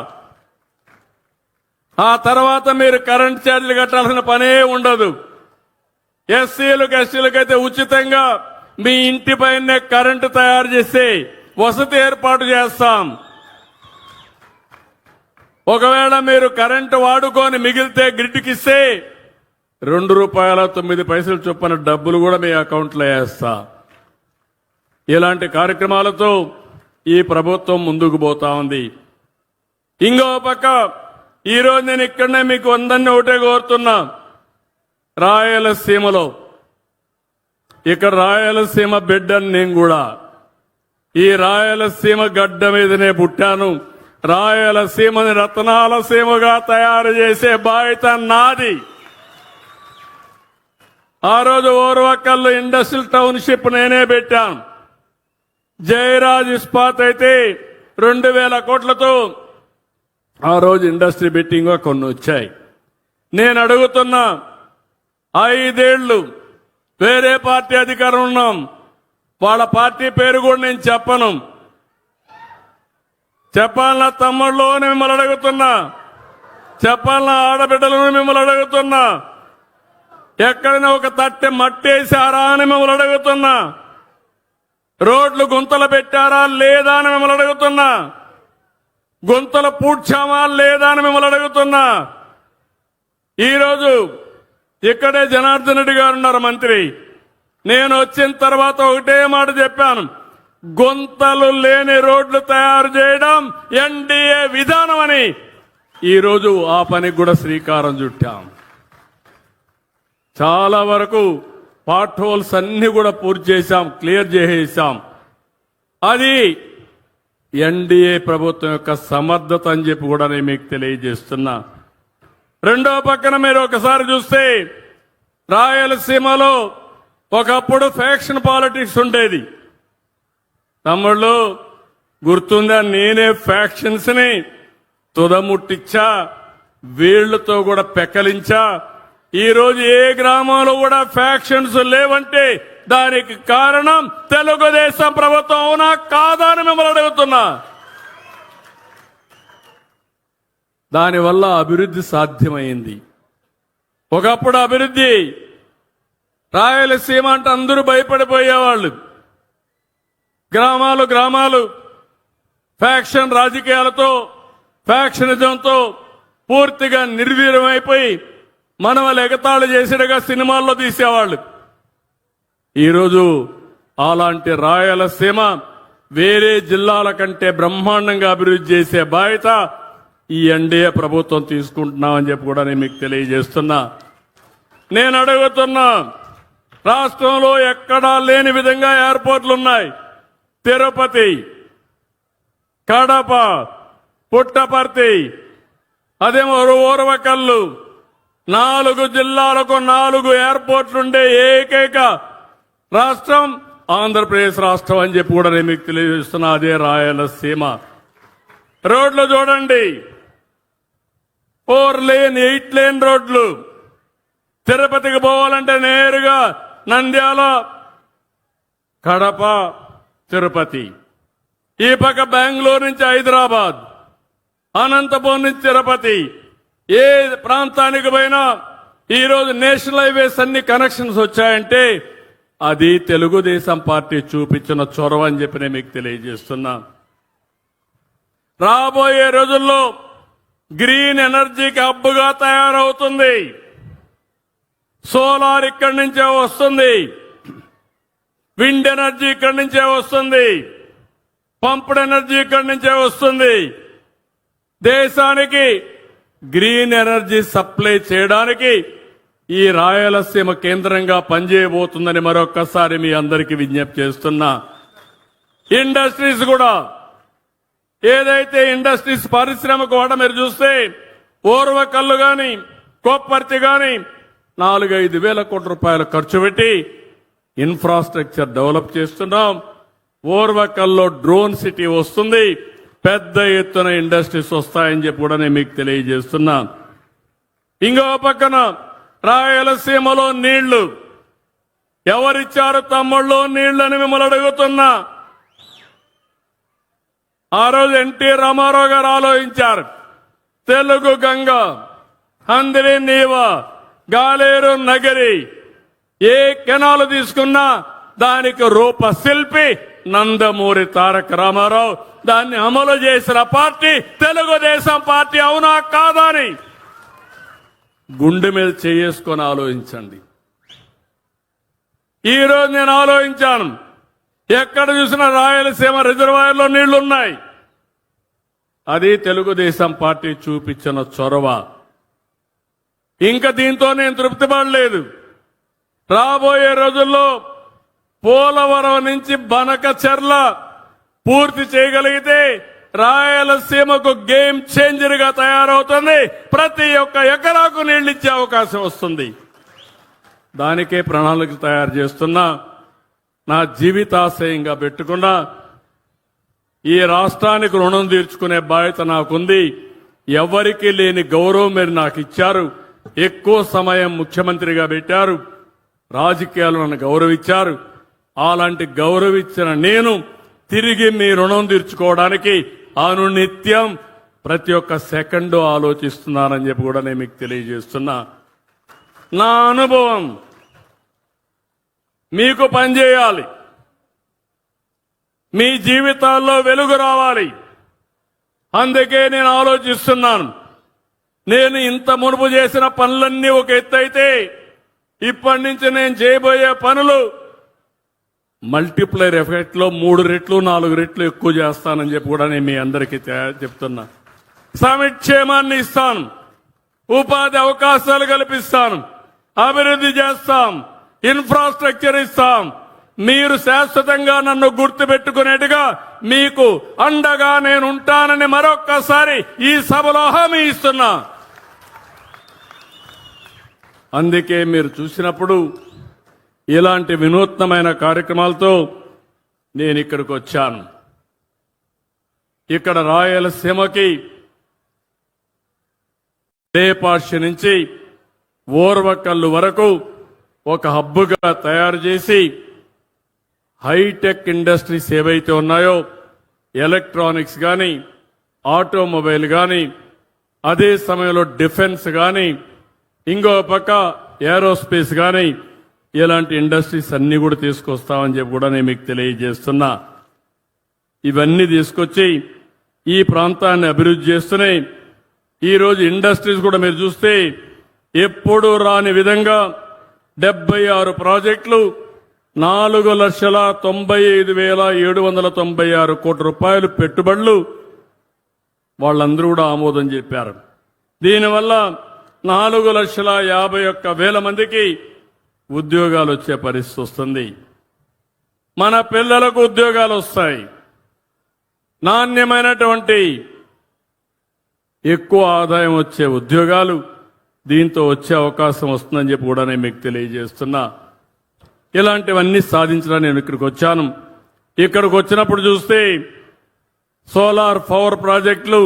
[SPEAKER 1] ఆ తర్వాత మీరు కరెంట్ ఛార్జీలు కట్టాల్సిన పనే ఉండదు. ఎస్సీలకు ఎస్టీలకైతే ఉచితంగా మీ ఇంటి పైనే కరెంటు తయారు చేసి వసతి ఏర్పాటు చేస్తాం. ఒకవేళ మీరు కరెంటు వాడుకొని మిగిలితే గ్రిడ్కి ఇస్తే ₹2.09 చొప్పున డబ్బులు కూడా మీ అకౌంట్లో వేస్తా. ఇలాంటి కార్యక్రమాలతో ఈ ప్రభుత్వం ముందుకు పోతా ఉంది. ఇంకో పక్క ఈరోజు నేను ఇక్కడనే మీకు అందరినీ ఒకటే కోరుతున్నా, రాయలసీమలో ఇక్కడ రాయలసీమ బిడ్డని నేను కూడా, ఈ రాయలసీమ గడ్డ మీదనే పుట్టాను. రాయలసీమని రతనాల సీమగా తయారు చేసే బాధ్యత నాది. ఆ రోజు ఓర్వకల్లు ఇండస్ట్రియల్ టౌన్షిప్ నేనే పెట్టాను. జయరాజ్ ఇస్పాత్ అయితే 2,000 కోట్లతో ఆ రోజు ఇండస్ట్రీ బిట్టింగ్ కొన్ని వచ్చాయి. నేను అడుగుతున్నా, 5 ఏళ్లు వేరే పార్టీ అధికారం ఉన్నాం. వాళ్ళ పార్టీ పేరు కూడా నేను చెప్పను. చెప్పాలన్న తమ్ముళ్ళు మిమ్మల్ని అడుగుతున్నా, చెప్పాలన్న ఆడబిడ్డలను మిమ్మల్ని అడుగుతున్నా, ఎక్కడైనా ఒక తట్టె మట్టేశారా అని మిమ్మల్ని అడుగుతున్నా. రోడ్లు గుంతలు పెట్టారా లేదా అని మిమ్మల్ని అడుగుతున్నా. గుంతలు పూడ్చామా లేదా అని మిమ్మల్ని అడుగుతున్నా. ఈరోజు ఇక్కడే జనార్దన్ రెడ్డి గారు ఉన్నారు మంత్రి. నేను వచ్చిన తర్వాత ఒకటే మాట చెప్పాను, గుంతలు లేని రోడ్లు తయారు చేయడం ఎన్డీఏ విధానం అని. ఈరోజు ఆ పనికి కూడా శ్రీకారం చుట్టాం. చాలా వరకు పార్ట్ హోల్స్ అన్ని కూడా పూర్తి చేశాం, క్లియర్ చేసేసాం. అది ఎన్డీఏ ప్రభుత్వం యొక్క సమర్థత అని చెప్పి కూడా నేను మీకు తెలియజేస్తున్నా. రెండో పక్కన మీరు ఒకసారి చూస్తే రాయలసీమలో ఒకప్పుడు ఫ్యాక్షన్ పాలిటిక్స్ ఉండేది. తమ్ముళ్ళు గుర్తుందా, నేనే ఫ్యాక్షన్స్ ని తుదముట్టించా, వీళ్లతో కూడా పెక్కలించా. ఈ రోజు ఏ గ్రామంలో కూడా ఫ్యాక్షన్స్ లేవంటే దానికి కారణం తెలుగుదేశం ప్రభుత్వం. అవునా కాదా అని మిమ్మల్ని అడుగుతున్నా. దానివల్ల అభివృద్ధి సాధ్యమైంది. ఒకప్పుడు అభివృద్ధి రాయలసీమ అంటే అందరూ భయపడిపోయేవాళ్ళు. గ్రామాలు గ్రామాలు ఫ్యాక్షన్ రాజకీయాలతో, ఫ్యాక్షనిజంతో పూర్తిగా నిర్వీర్యమైపోయి మనవలు ఎగతాళి చేసినగా సినిమాల్లో తీసేవాళ్ళు. ఈరోజు అలాంటి రాయలసీమ వేరే జిల్లాల కంటే బ్రహ్మాండంగా అభివృద్ధి చేసే బాధ్యత ఈ ఎన్డీఏ ప్రభుత్వం తీసుకుంటున్నామని చెప్పి కూడా నేను మీకు తెలియజేస్తున్నా. నేను అడుగుతున్నా, రాష్ట్రంలో ఎక్కడా లేని విధంగా ఎయిర్పోర్ట్లు ఉన్నాయి. తిరుపతి, కడప, పుట్టపర్తి, అదేమో ఓర్వకల్లు, 4 జిల్లాలకు 4 ఎయిర్పోర్ట్లుండే ఏకైక రాష్ట్రం ఆంధ్రప్రదేశ్ రాష్ట్రం అని చెప్పి కూడా నేను మీకు తెలియజేస్తున్నా. అదే రాయలసీమ. రోడ్లు చూడండి, 4 లేన్ 8 లేన్ రోడ్లు. తిరుపతికి పోవాలంటే నేరుగా నంద్యాల, కడప, తిరుపతి. ఈ పక్క బెంగళూరు నుంచి హైదరాబాద్, అనంతపురం నుంచి తిరుపతి. ఏ ప్రాంతానికి పోయినా ఈరోజు నేషనల్ హైవేస్ అన్ని కనెక్షన్స్ వచ్చాయంటే అది తెలుగుదేశం పార్టీ చూపించిన చొరవ అని చెప్పి నేను మీకు తెలియజేస్తున్నా. రాబోయే రోజుల్లో గ్రీన్ ఎనర్జీకి హబ్గా తయారవుతుంది. సోలార్ ఇక్కడి నుంచే వస్తుంది, విండ్ ఎనర్జీ ఇక్కడి నుంచే వస్తుంది, పంప్డ్ ఎనర్జీ ఇక్కడి నుంచే వస్తుంది. దేశానికి గ్రీన్ ఎనర్జీ సప్లై చేయడానికి ఈ రాయలసీమ కేంద్రంగా పనిచేయబోతుందని మరొక్కసారి మీ అందరికీ విజ్ఞప్తి చేస్తున్నా. ఇండస్ట్రీస్ కూడా, ఏదైతే ఇండస్ట్రీస్ పరిశ్రమకు వాడ మీరు చూస్తే ఓర్వకల్లు గాని, కొప్పర్తి గాని 4-5 వేల కోట్ల రూపాయలు ఖర్చు పెట్టి ఇన్ఫ్రాస్ట్రక్చర్ డెవలప్ చేస్తున్నాం. ఓర్వకల్లో డ్రోన్ సిటీ వస్తుంది, పెద్ద ఎత్తున ఇండస్ట్రీస్ వస్తాయని చెప్పి కూడా నేను మీకు తెలియజేస్తున్నా. ఇంకో పక్కన రాయలసీమలో నీళ్లు ఎవరిచ్చారు తమ్ముళ్ళు నీళ్లని మిమ్మల్ని అడుగుతున్నా. ఆ రోజు ఎన్టీ రామారావు గారు ఆలోచించారు. తెలుగు గంగ, హంద్రి నీవ, గాలేరు నగరి, ఏ కెనాలు తీసుకున్నా దానికి రూపశిల్పి నందమూరి తారక రామారావు. దాన్ని అమలు చేసిన పార్టీ తెలుగుదేశం పార్టీ. అవునా కాదా అని గుండె మీద చేసుకొని ఆలోచించండి. ఈ రోజు నేను ఆలోచించాను, ఎక్కడ చూసినా రాయలసీమ రిజర్వాయర్లో నీళ్లున్నాయి. అది తెలుగుదేశం పార్టీ చూపించిన చొరవ. ఇంకా దీంతో నేను తృప్తి పడలేదు. రాబోయే రోజుల్లో పోలవరం నుంచి బనకచెర్ల పూర్తి చేయగలిగితే రాయలసీమకు గేమ్ చేంజర్ గా తయారవుతుంది. ప్రతి ఒక్క ఎకరాకు నీళ్లు ఇచ్చే అవకాశం వస్తుంది. దానికే ప్రణాళిక తయారు చేస్తున్నా. నా జీవితాశయంగా పెట్టుకున్నా ఈ రాష్ట్రానికి రుణం తీర్చుకునే బాధ్యత నాకుంది. ఎవరికీ లేని గౌరవం మీరు నాకు ఇచ్చారు. ఎక్కువ సమయం ముఖ్యమంత్రిగా పెట్టారు, రాజకీయాలు నన్ను గౌరవించారు. అలాంటి గౌరవించిన నేను తిరిగి మీ రుణం తీర్చుకోవడానికి అనునిత్యం ప్రతి ఒక్క సెకండ్ ఆలోచిస్తున్నానని చెప్పి కూడా నేను మీకు తెలియజేస్తున్నా. నా అనుభవం మీకు పనిచేయాలి. మీ జీవితాల్లో వెలుగు రావాలి. అందుకే నేను ఆలోచిస్తున్నాను. నేను ఇంత మునుపు చేసిన పనులన్నీ ఒక ఎత్తు అయితే ఇప్పటి నుంచి నేను చేయబోయే పనులు మల్టిప్లైర్ ఎఫెక్ట్ లో 3 రెట్లు 4 రెట్లు ఎక్కువ చేస్తానని చెప్పి కూడా నేను మీ అందరికీ చెప్తున్నా. సంక్షేమాన్ని ఇస్తాను, ఉపాధి అవకాశాలు కల్పిస్తాను, అభివృద్ధి చేస్తాం, ఇన్ఫ్రాస్ట్రక్చర్ ఇస్తాం. మీరు శాశ్వతంగా నన్ను గుర్తుపెట్టుకునేట్టుగా మీకు అండగా నేను ఉంటానని మరొక్కసారి ఈ సభలో హామీ ఇస్తున్నా. అందుకే మీరు చూసినప్పుడు ఇలాంటి వినూత్నమైన కార్యక్రమాలతో నేను ఇక్కడికి వచ్చాను. ఇక్కడ రాయలసీమకి లేపాక్షి నుంచి ఓర్వకల్లు వరకు ఒక హబ్బుగా తయారు చేసి హైటెక్ ఇండస్ట్రీస్ ఏవైతే ఉన్నాయో ఎలక్ట్రానిక్స్ కానీ, ఆటోమొబైల్ కానీ, అదే సమయంలో డిఫెన్స్ కానీ, ఇంకో పక్క ఏరోస్పేస్ కానీ, ఇలాంటి ఇండస్ట్రీస్ అన్ని కూడా తీసుకొస్తామని చెప్పి కూడా నేను మీకు తెలియజేస్తున్నా. ఇవన్నీ తీసుకొచ్చి ఈ ప్రాంతాన్ని అభివృద్ధి చేస్తూనే ఈరోజు ఇండస్ట్రీస్ కూడా మీరు చూస్తే ఎప్పుడూ రాని విధంగా 76 ప్రాజెక్టులు 4,95,796 కోట్ల రూపాయలు పెట్టుబడులు వాళ్ళందరూ కూడా ఆమోదం చెప్పారు. దీనివల్ల 4,51,000 మందికి ఉద్యోగాలు వచ్చే పరిస్థితి వస్తుంది. మన పిల్లలకు ఉద్యోగాలు వస్తాయి. నాణ్యమైనటువంటి ఎక్కువ ఆదాయం వచ్చే ఉద్యోగాలు దీంతో వచ్చే అవకాశం వస్తుందని చెప్పి కూడా నేను మీకు తెలియజేస్తున్నా. ఇలాంటివన్నీ సాధించడానికి నేను ఇక్కడికి వచ్చాను. ఇక్కడికి వచ్చినప్పుడు చూస్తే సోలార్ పవర్ ప్రాజెక్టులు,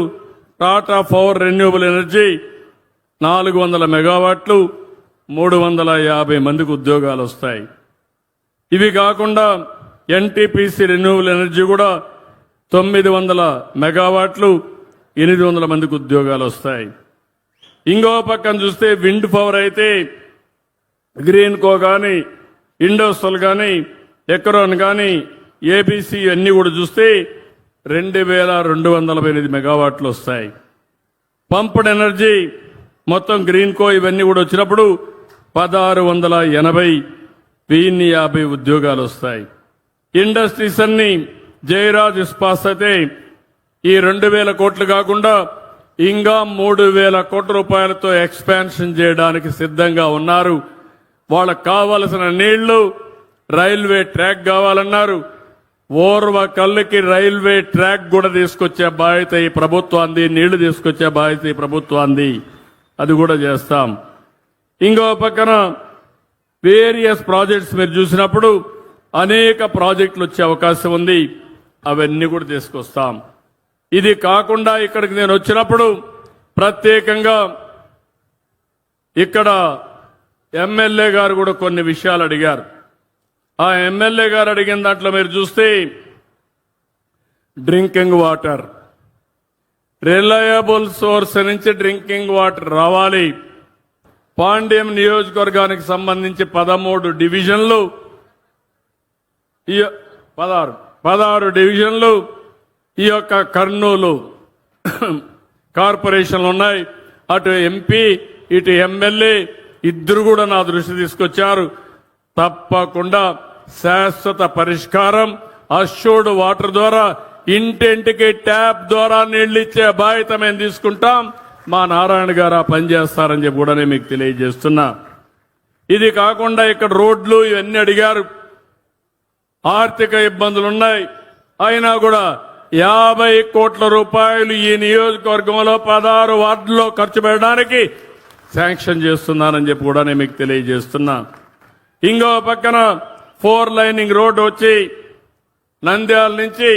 [SPEAKER 1] టాటా పవర్ రెన్యూబుల్ ఎనర్జీ 400 మెగావాట్లు, 350 మందికి ఉద్యోగాలు వస్తాయి. ఇవి కాకుండా ఎన్టీపీసీ రెన్యూబుల్ ఎనర్జీ కూడా 900 మెగావాట్లు, 800 మందికి ఉద్యోగాలు వస్తాయి. ఇంకో పక్కన చూస్తే విండ్ పవర్ అయితే గ్రీన్ కో కానీ, ఇండోస్టల్ కానీ, ఎకరాన్ కానీ, ఏబీసీ అన్ని కూడా చూస్తే 2,208 మెగావాట్లు వస్తాయి. పంప్డ్ ఎనర్జీ మొత్తం గ్రీన్ కో ఇవన్నీ కూడా వచ్చినప్పుడు 1,680, 1,050 ఉద్యోగాలు వస్తాయి. ఇండస్ట్రీస్ అన్ని జయరాజ్ ఇస్పాస్ అయితే ఈ 2,000 కోట్లు కాకుండా ఇంకా 3,000 కోట్ల రూపాయలతో ఎక్స్పాన్షన్ చేయడానికి సిద్ధంగా ఉన్నారు. వాళ్ళకు కావలసిన నీళ్లు, రైల్వే ట్రాక్ కావాలన్నారు. ఓర్వ కల్లుకి రైల్వే ట్రాక్ కూడా తీసుకొచ్చే బాధ్యత ఈ ప్రభుత్వాన్ని, నీళ్లు తీసుకొచ్చే బాధ్యత ఈ ప్రభుత్వాన్ని. అది కూడా చేస్తాం. ఇంకో పక్కన వేరియస్ ప్రాజెక్ట్స్ మీరు చూసినప్పుడు అనేక ప్రాజెక్టులు వచ్చే అవకాశం ఉంది. అవన్నీ కూడా తీసుకొస్తాం. ఇది కాకుండా ఇక్కడికి నేను వచ్చినప్పుడు ప్రత్యేకంగా ఇక్కడ ఎమ్మెల్యే గారు కూడా కొన్ని విషయాలు అడిగారు. ఆ ఎమ్మెల్యే గారు అడిగిన దాంట్లో మీరు చూస్తే డ్రింకింగ్ వాటర్, రిలయబుల్ సోర్స్ నుంచి డ్రింకింగ్ వాటర్ రావాలి. పాండ్యం నియోజకవర్గానికి సంబంధించి 13 డివిజన్లు, 16 డివిజన్లు ఈ యొక్క కర్నూలు కార్పొరేషన్లు ఉన్నాయి. అటు ఎంపీ ఇటు ఎమ్మెల్యే ఇద్దరు కూడా నా దృష్టి తీసుకొచ్చారు. తప్పకుండా శాశ్వత పరిష్కారం అష్యూర్డ్ వాటర్ ద్వారా ఇంటింటికి ట్యాప్ ద్వారా నీళ్లు ఇచ్చే బాధ్యత మేము తీసుకుంటాం. మా నారాయణ గారు ఆ పని చేస్తారని చెప్పి కూడా నేను మీకు తెలియజేస్తున్నా. ఇది కాకుండా ఇక్కడ రోడ్లు ఇవన్నీ అడిగారు. ఆర్థిక ఇబ్బందులు ఉన్నాయి. అయినా కూడా 50 కోట్ల రూపాయలు ఈ నియోజకవర్గంలో 16 వార్డుల్లో ఖర్చు పెట్టడానికి శాంక్షన్ చేస్తున్నానని చెప్పి కూడా నేను మీకు తెలియజేస్తున్నా. ఇంకో పక్కన 4 లైనింగ్ రోడ్డు వచ్చి నంద్యాల నుంచి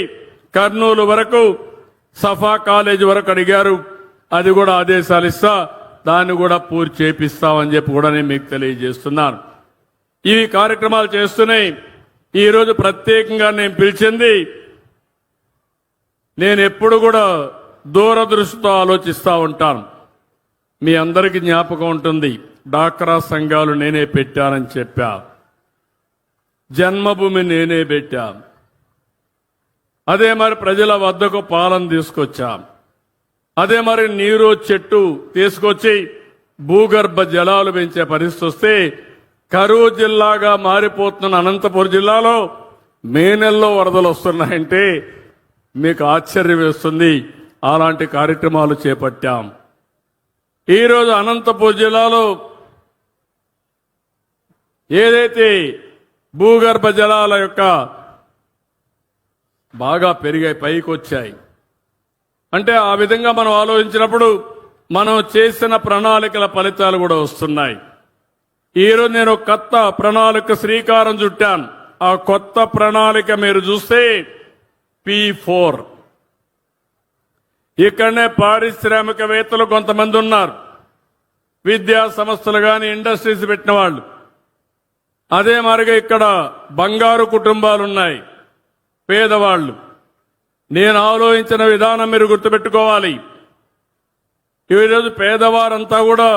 [SPEAKER 1] కర్నూలు వరకు సఫా కాలేజ్ వరకు అడిగారు. అది కూడా ఆదేశాలు ఇస్తా, దాన్ని కూడా పూర్తి చేపిస్తామని చెప్పి కూడా నేను మీకు తెలియజేస్తున్నాను. ఈ కార్యక్రమాలు చేస్తూనే ఈరోజు ప్రత్యేకంగా నేను పిలిచింది, నేను ఎప్పుడు కూడా దూరదృష్టితో ఆలోచిస్తూ ఉంటాను. మీ అందరికీ జ్ఞాపకం ఉంటుంది, డాక్రా సంఘాలు నేనే పెట్టానని చెప్పా, జన్మభూమి నేనే పెట్టా, అదే మరి ప్రజల వద్దకు పాలన తీసుకొచ్చాం. అదే మరి నీరు చెట్టు తీసుకొచ్చి భూగర్భ జలాలు పెంచే పరిస్థితి వస్తే కరువు జిల్లాగా మారిపోతున్న అనంతపురం జిల్లాలో మే నెలలో వరదలు వస్తున్నాయంటే మీకు ఆశ్చర్యం వేస్తుంది. అలాంటి కార్యక్రమాలు చేపట్టాం. ఈరోజు అనంతపురం జిల్లాలో ఏదైతే భూగర్భ జలాల యొక్క బాగా పెరిగాయి, పైకి వచ్చాయి అంటే ఆ విధంగా మనం ఆలోచించినప్పుడు మనం చేసిన ప్రణాళికల ఫలితాలు కూడా వస్తున్నాయి. ఈరోజు నేను కొత్త ప్రణాళిక శ్రీకారం చుట్టాను. ఆ కొత్త ప్రణాళిక మీరు చూస్తే P4. ఇక్కడనే పారిశ్రామికవేత్తలు కొంతమంది ఉన్నారు, విద్యా సంస్థలు కానీ ఇండస్ట్రీస్ పెట్టిన వాళ్ళు. అదే మరిగా ఇక్కడ బంగారు కుటుంబాలున్నాయి, పేదవాళ్ళు. నేను ఆలోచించిన విధానం మీరు గుర్తుపెట్టుకోవాలి. ఈరోజు పేదవారంతా కూడా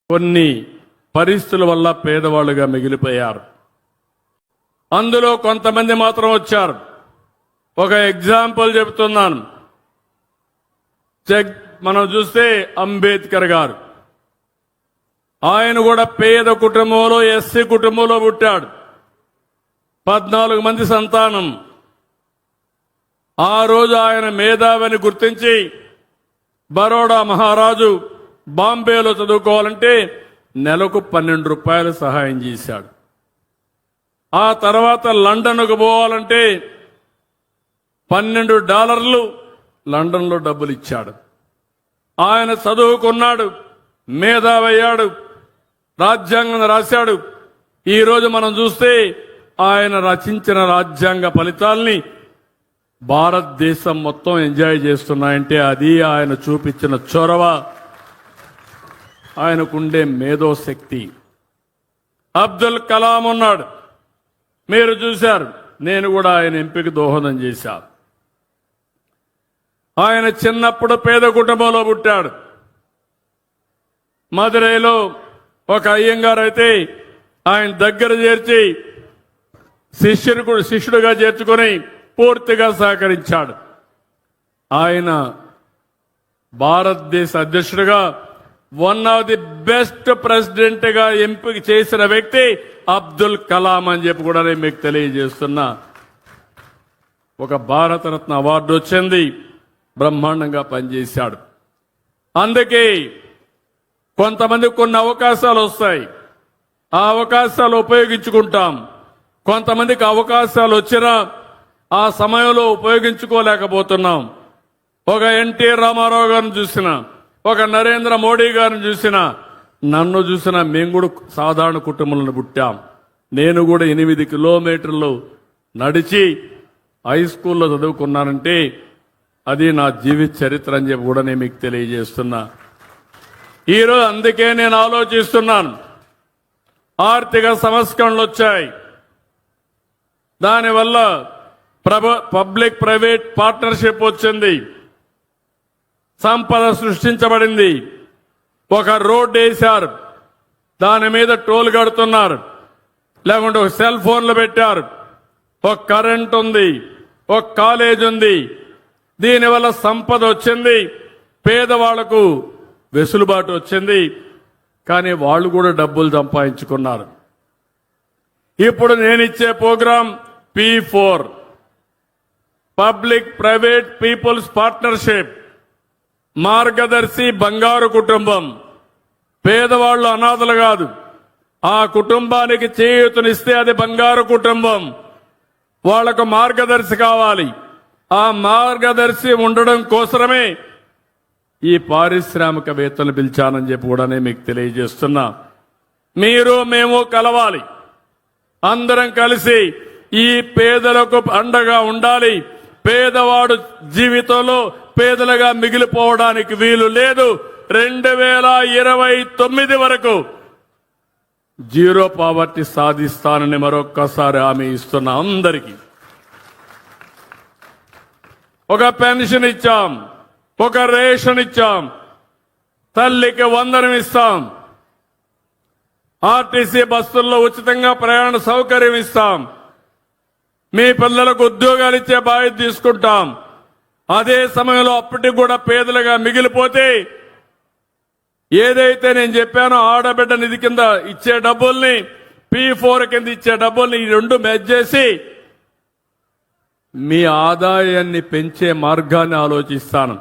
[SPEAKER 1] కొన్ని పరిస్థితుల వల్ల పేదవాళ్ళుగా మిగిలిపోయారు. అందులో కొంతమంది మాత్రం వచ్చారు. ఒక ఎగ్జాంపుల్ చెబుతున్నాను. మనం చూస్తే అంబేద్కర్ గారు, ఆయన కూడా పేద కుటుంబంలో, ఎస్సీ కుటుంబంలో పుట్టాడు. 14 మంది సంతానం. ఆ రోజు ఆయన మేధావిని గుర్తించి బరోడా మహారాజు బాంబేలో చదువుకోవాలంటే నెలకు 12 రూపాయలు సహాయం చేశాడు. ఆ తర్వాత లండన్కు పోవాలంటే $12 లండన్లో డబ్బులు ఇచ్చాడు. ఆయన చదువుకున్నాడు, మేధావయ్యాడు, రాజ్యాంగం రాశాడు. ఈరోజు మనం చూస్తే ఆయన రచించిన రాజ్యాంగ ఫలితాల్ని భారతదేశం మొత్తం ఎంజాయ్ చేస్తున్నాయంటే అది ఆయన చూపించిన చొరవ, ఆయనకుండే మేధోశక్తి. అబ్దుల్ కలాం ఉన్నాడు, మీరు చూశారు. నేను కూడా ఆయన ఎంపిక దోహదం చేశాను. ఆయన చిన్నప్పుడు పేద కుటుంబంలో పుట్టాడు. మదురైలో ఒక అయ్యంగారు అయితే ఆయన దగ్గర చేర్చి శిష్యుడుగా చేర్చుకొని పూర్తిగా సహకరించాడు. ఆయన భారతదేశ అధ్యక్షుడిగా one of the best president గా ఎంపిక చేసిన వ్యక్తి అబ్దుల్ కలాం అని చెప్పి కూడా నేను మీకు తెలియజేస్తున్నా. ఒక భారతరత్న అవార్డు వచ్చింది, బ్రహ్మాండంగా పనిచేశాడు. అందుకే కొంతమందికి కొన్ని అవకాశాలు వస్తాయి, ఆ అవకాశాలు ఉపయోగించుకుంటాం. కొంతమందికి అవకాశాలు వచ్చినా ఆ సమయంలో ఉపయోగించుకోలేకపోతున్నాం. ఒక ఎన్టీ రామారావు గారిని చూసిన, ఒక నరేంద్ర మోడీ గారిని చూసిన, నన్ను చూసిన, మేము కూడా సాధారణ కుటుంబంలో పుట్టాం. నేను కూడా 8 కిలోమీటర్లు నడిచి హై స్కూల్లో చదువుకున్నానంటే అది నా జీవిత చరిత్ర అని చెప్పి కూడా నేను మీకు తెలియజేస్తున్నా. ఈరోజు అందుకే నేను ఆలోచిస్తున్నాను. ఆర్థిక సంస్కరణలు వచ్చాయి, దానివల్ల పబ్లిక్ ప్రైవేట్ పార్ట్నర్షిప్ వచ్చింది, సంపద సృష్టించబడింది. ఒక రోడ్డు వేశారు, దాని మీద టోల్ కడుతున్నారు, లేకుంటే ఒక సెల్ ఫోన్లు పెట్టారు, ఒక కరెంట్ ఉంది, ఒక కాలేజ్ ఉంది. దీనివల్ల సంపద వచ్చింది, పేదవాళ్లకు వెసులుబాటు వచ్చింది. కానీ వాళ్ళు కూడా డబ్బులు సంపాదించుకున్నారు. ఇప్పుడు నేనిచ్చే program P4, public private peoples partnership. మార్గదర్శి బంగారు కుటుంబం. పేదవాళ్ళు అనాథలు కాదు, ఆ కుటుంబానికి చేయూతనిస్తే అది బంగారు కుటుంబం. వాళ్లకు మార్గదర్శి కావాలి. ఆ మార్గదర్శి ఉండడం కోసమే ఈ పారిశ్రామికవేత్తలు పిలిచానని చెప్పి కూడా నేను మీకు తెలియజేస్తున్నా. మీరు మేము కలవాలి, అందరం కలిసి ఈ పేదలకు అండగా ఉండాలి. పేదవాడు జీవితంలో పేదలుగా మిగిలిపోవడానికి వీలు లేదు. 2029 వరకు జీరో పావర్టీ సాధిస్తానని మరొక్కసారి హామీ ఇస్తున్నా. అందరికీ ఒక పెన్షన్ ఇచ్చాం, ఒక రేషన్ ఇచ్చాం, తల్లికి వందనం ఇస్తాం, ఆర్టీసీ బస్సుల్లో ఉచితంగా ప్రయాణ సౌకర్యం ఇస్తాం. మీ పిల్లలకు ఉద్యోగాలు ఇచ్చే బాధ్యత తీసుకుంటాం. అదే సమయంలో అప్పటికి కూడా పేదలుగా మిగిలిపోతే ఏదైతే నేను చెప్పానో ఆడబిడ్డ నిధి కింద ఇచ్చే డబ్బుల్ని P4 కింద ఇచ్చే డబ్బుల్ని ఈ రెండు మ్యాచ్ చేసి మీ ఆదాయాన్ని పెంచే మార్గాన్ని ఆలోచిస్తాను.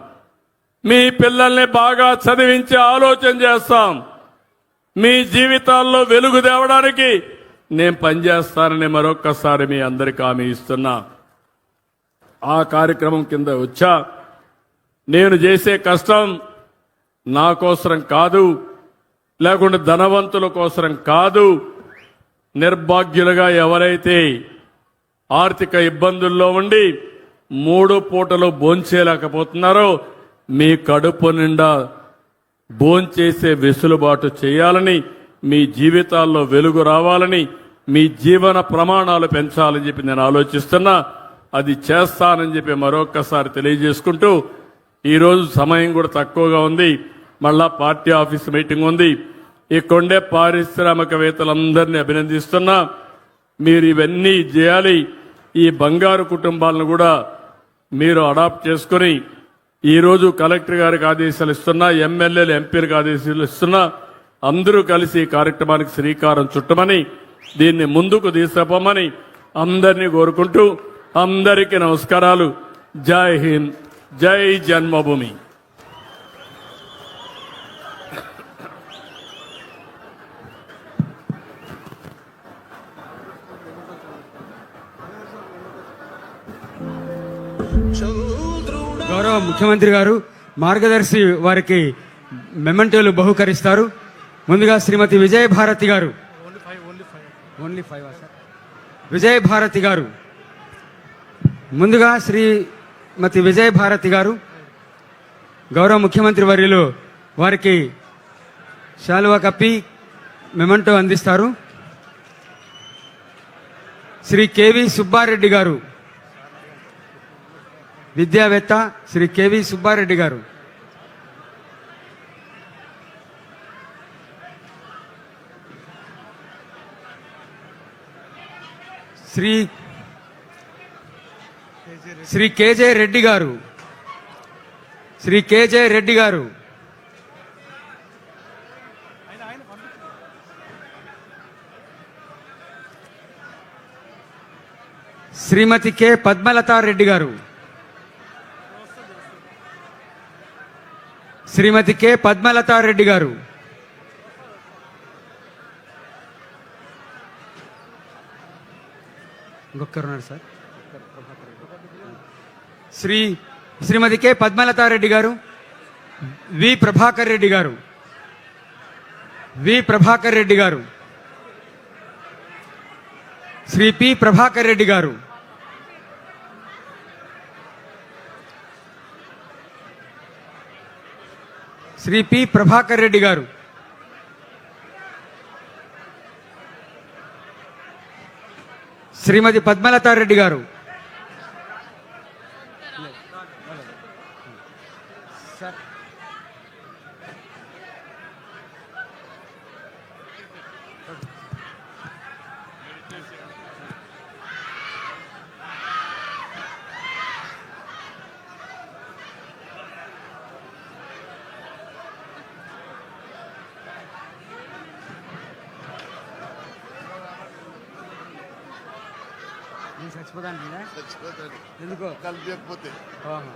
[SPEAKER 1] మీ పిల్లల్ని బాగా చదివించే ఆలోచన చేస్తాం. మీ జీవితాల్లో వెలుగు తేవడానికి నేను పనిచేస్తానని మరొక్కసారి మీ అందరికీ హామీ ఇస్తున్నా. ఆ కార్యక్రమం కింద వచ్చా. నేను చేసే కష్టం నా కోసరం కాదు, లేకుంటే ధనవంతుల కోసరం కాదు. నిర్భాగ్యులుగా ఎవరైతే ఆర్థిక ఇబ్బందుల్లో ఉండి 3 పూటలు భోంచేయలేకపోతున్నారో మీ కడుపు నిండా భోంచేసే వెసులుబాటు చేయాలని, మీ జీవితాల్లో వెలుగు రావాలని, మీ జీవన ప్రమాణాలు పెంచాలని చెప్పి నేను ఆలోచిస్తున్నా. అది చేస్తానని చెప్పి మరొక్కసారి తెలియజేసుకుంటూ, ఈరోజు సమయం కూడా తక్కువగా ఉంది. మళ్ళా పార్టీ ఆఫీస్ మీటింగ్ ఉంది. ఇక్కడే పారిశ్రామికవేత్తలందరినీ అభినందిస్తున్నా. మీరు ఇవన్నీ చేయాలి. ఈ బంగారు కుటుంబాలను కూడా మీరు అడాప్ట్ చేసుకుని ఈరోజు కలెక్టర్ గారికి ఆదేశాలు ఇస్తున్నా, ఎమ్మెల్యేలు ఎంపీలకు ఆదేశాలు ఇస్తున్నా. అందరూ కలిసి ఈ కార్యక్రమానికి శ్రీకారం చుట్టమని, దీన్ని ముందుకు తీసుకుపోమని అందరినీ కోరుకుంటూ అందరికీ నమస్కారాలు. జై హింద్, జై జన్మభూమి.
[SPEAKER 2] గౌరవ ముఖ్యమంత్రి గారు మార్గదర్శి వారికి మెమెంటోలు బహుకరిస్తారు. ముందుగా శ్రీమతి విజయభారతి గారు, విజయభారతి గారు, ముందుగా శ్రీమతి విజయభారతి గారు గౌరవ ముఖ్యమంత్రి వర్యులు వారికి శాలువా కప్పి మెమెంటో అందిస్తారు. శ్రీ కేవి సుబ్బారెడ్డి గారు, విద్యావేత్త శ్రీ కేవి సుబ్బారెడ్డి గారు, శ్రీ కేజే రెడ్డి గారు, శ్రీ కేజే రెడ్డి గారు, శ్రీమతి కె పద్మలతారెడ్డి గారు, శ్రీమతి కె పద్మలతారెడ్డి గారు, ఇంకొకరున్నారు సార్, శ్రీమతి కె పద్మలతారెడ్డి గారు, వి ప్రభాకర్ రెడ్డి గారు, వి ప్రభాకర్ రెడ్డి గారు, శ్రీ పి ప్రభాకర్ రెడ్డి గారు, శ్రీ పి ప్రభాకర్ రెడ్డి గారు, శ్రీమతి పద్మలతారెడ్డి గారు, చచ్చిపోతాను ఎందుకో
[SPEAKER 3] కలిపి
[SPEAKER 2] తీసుకోండి.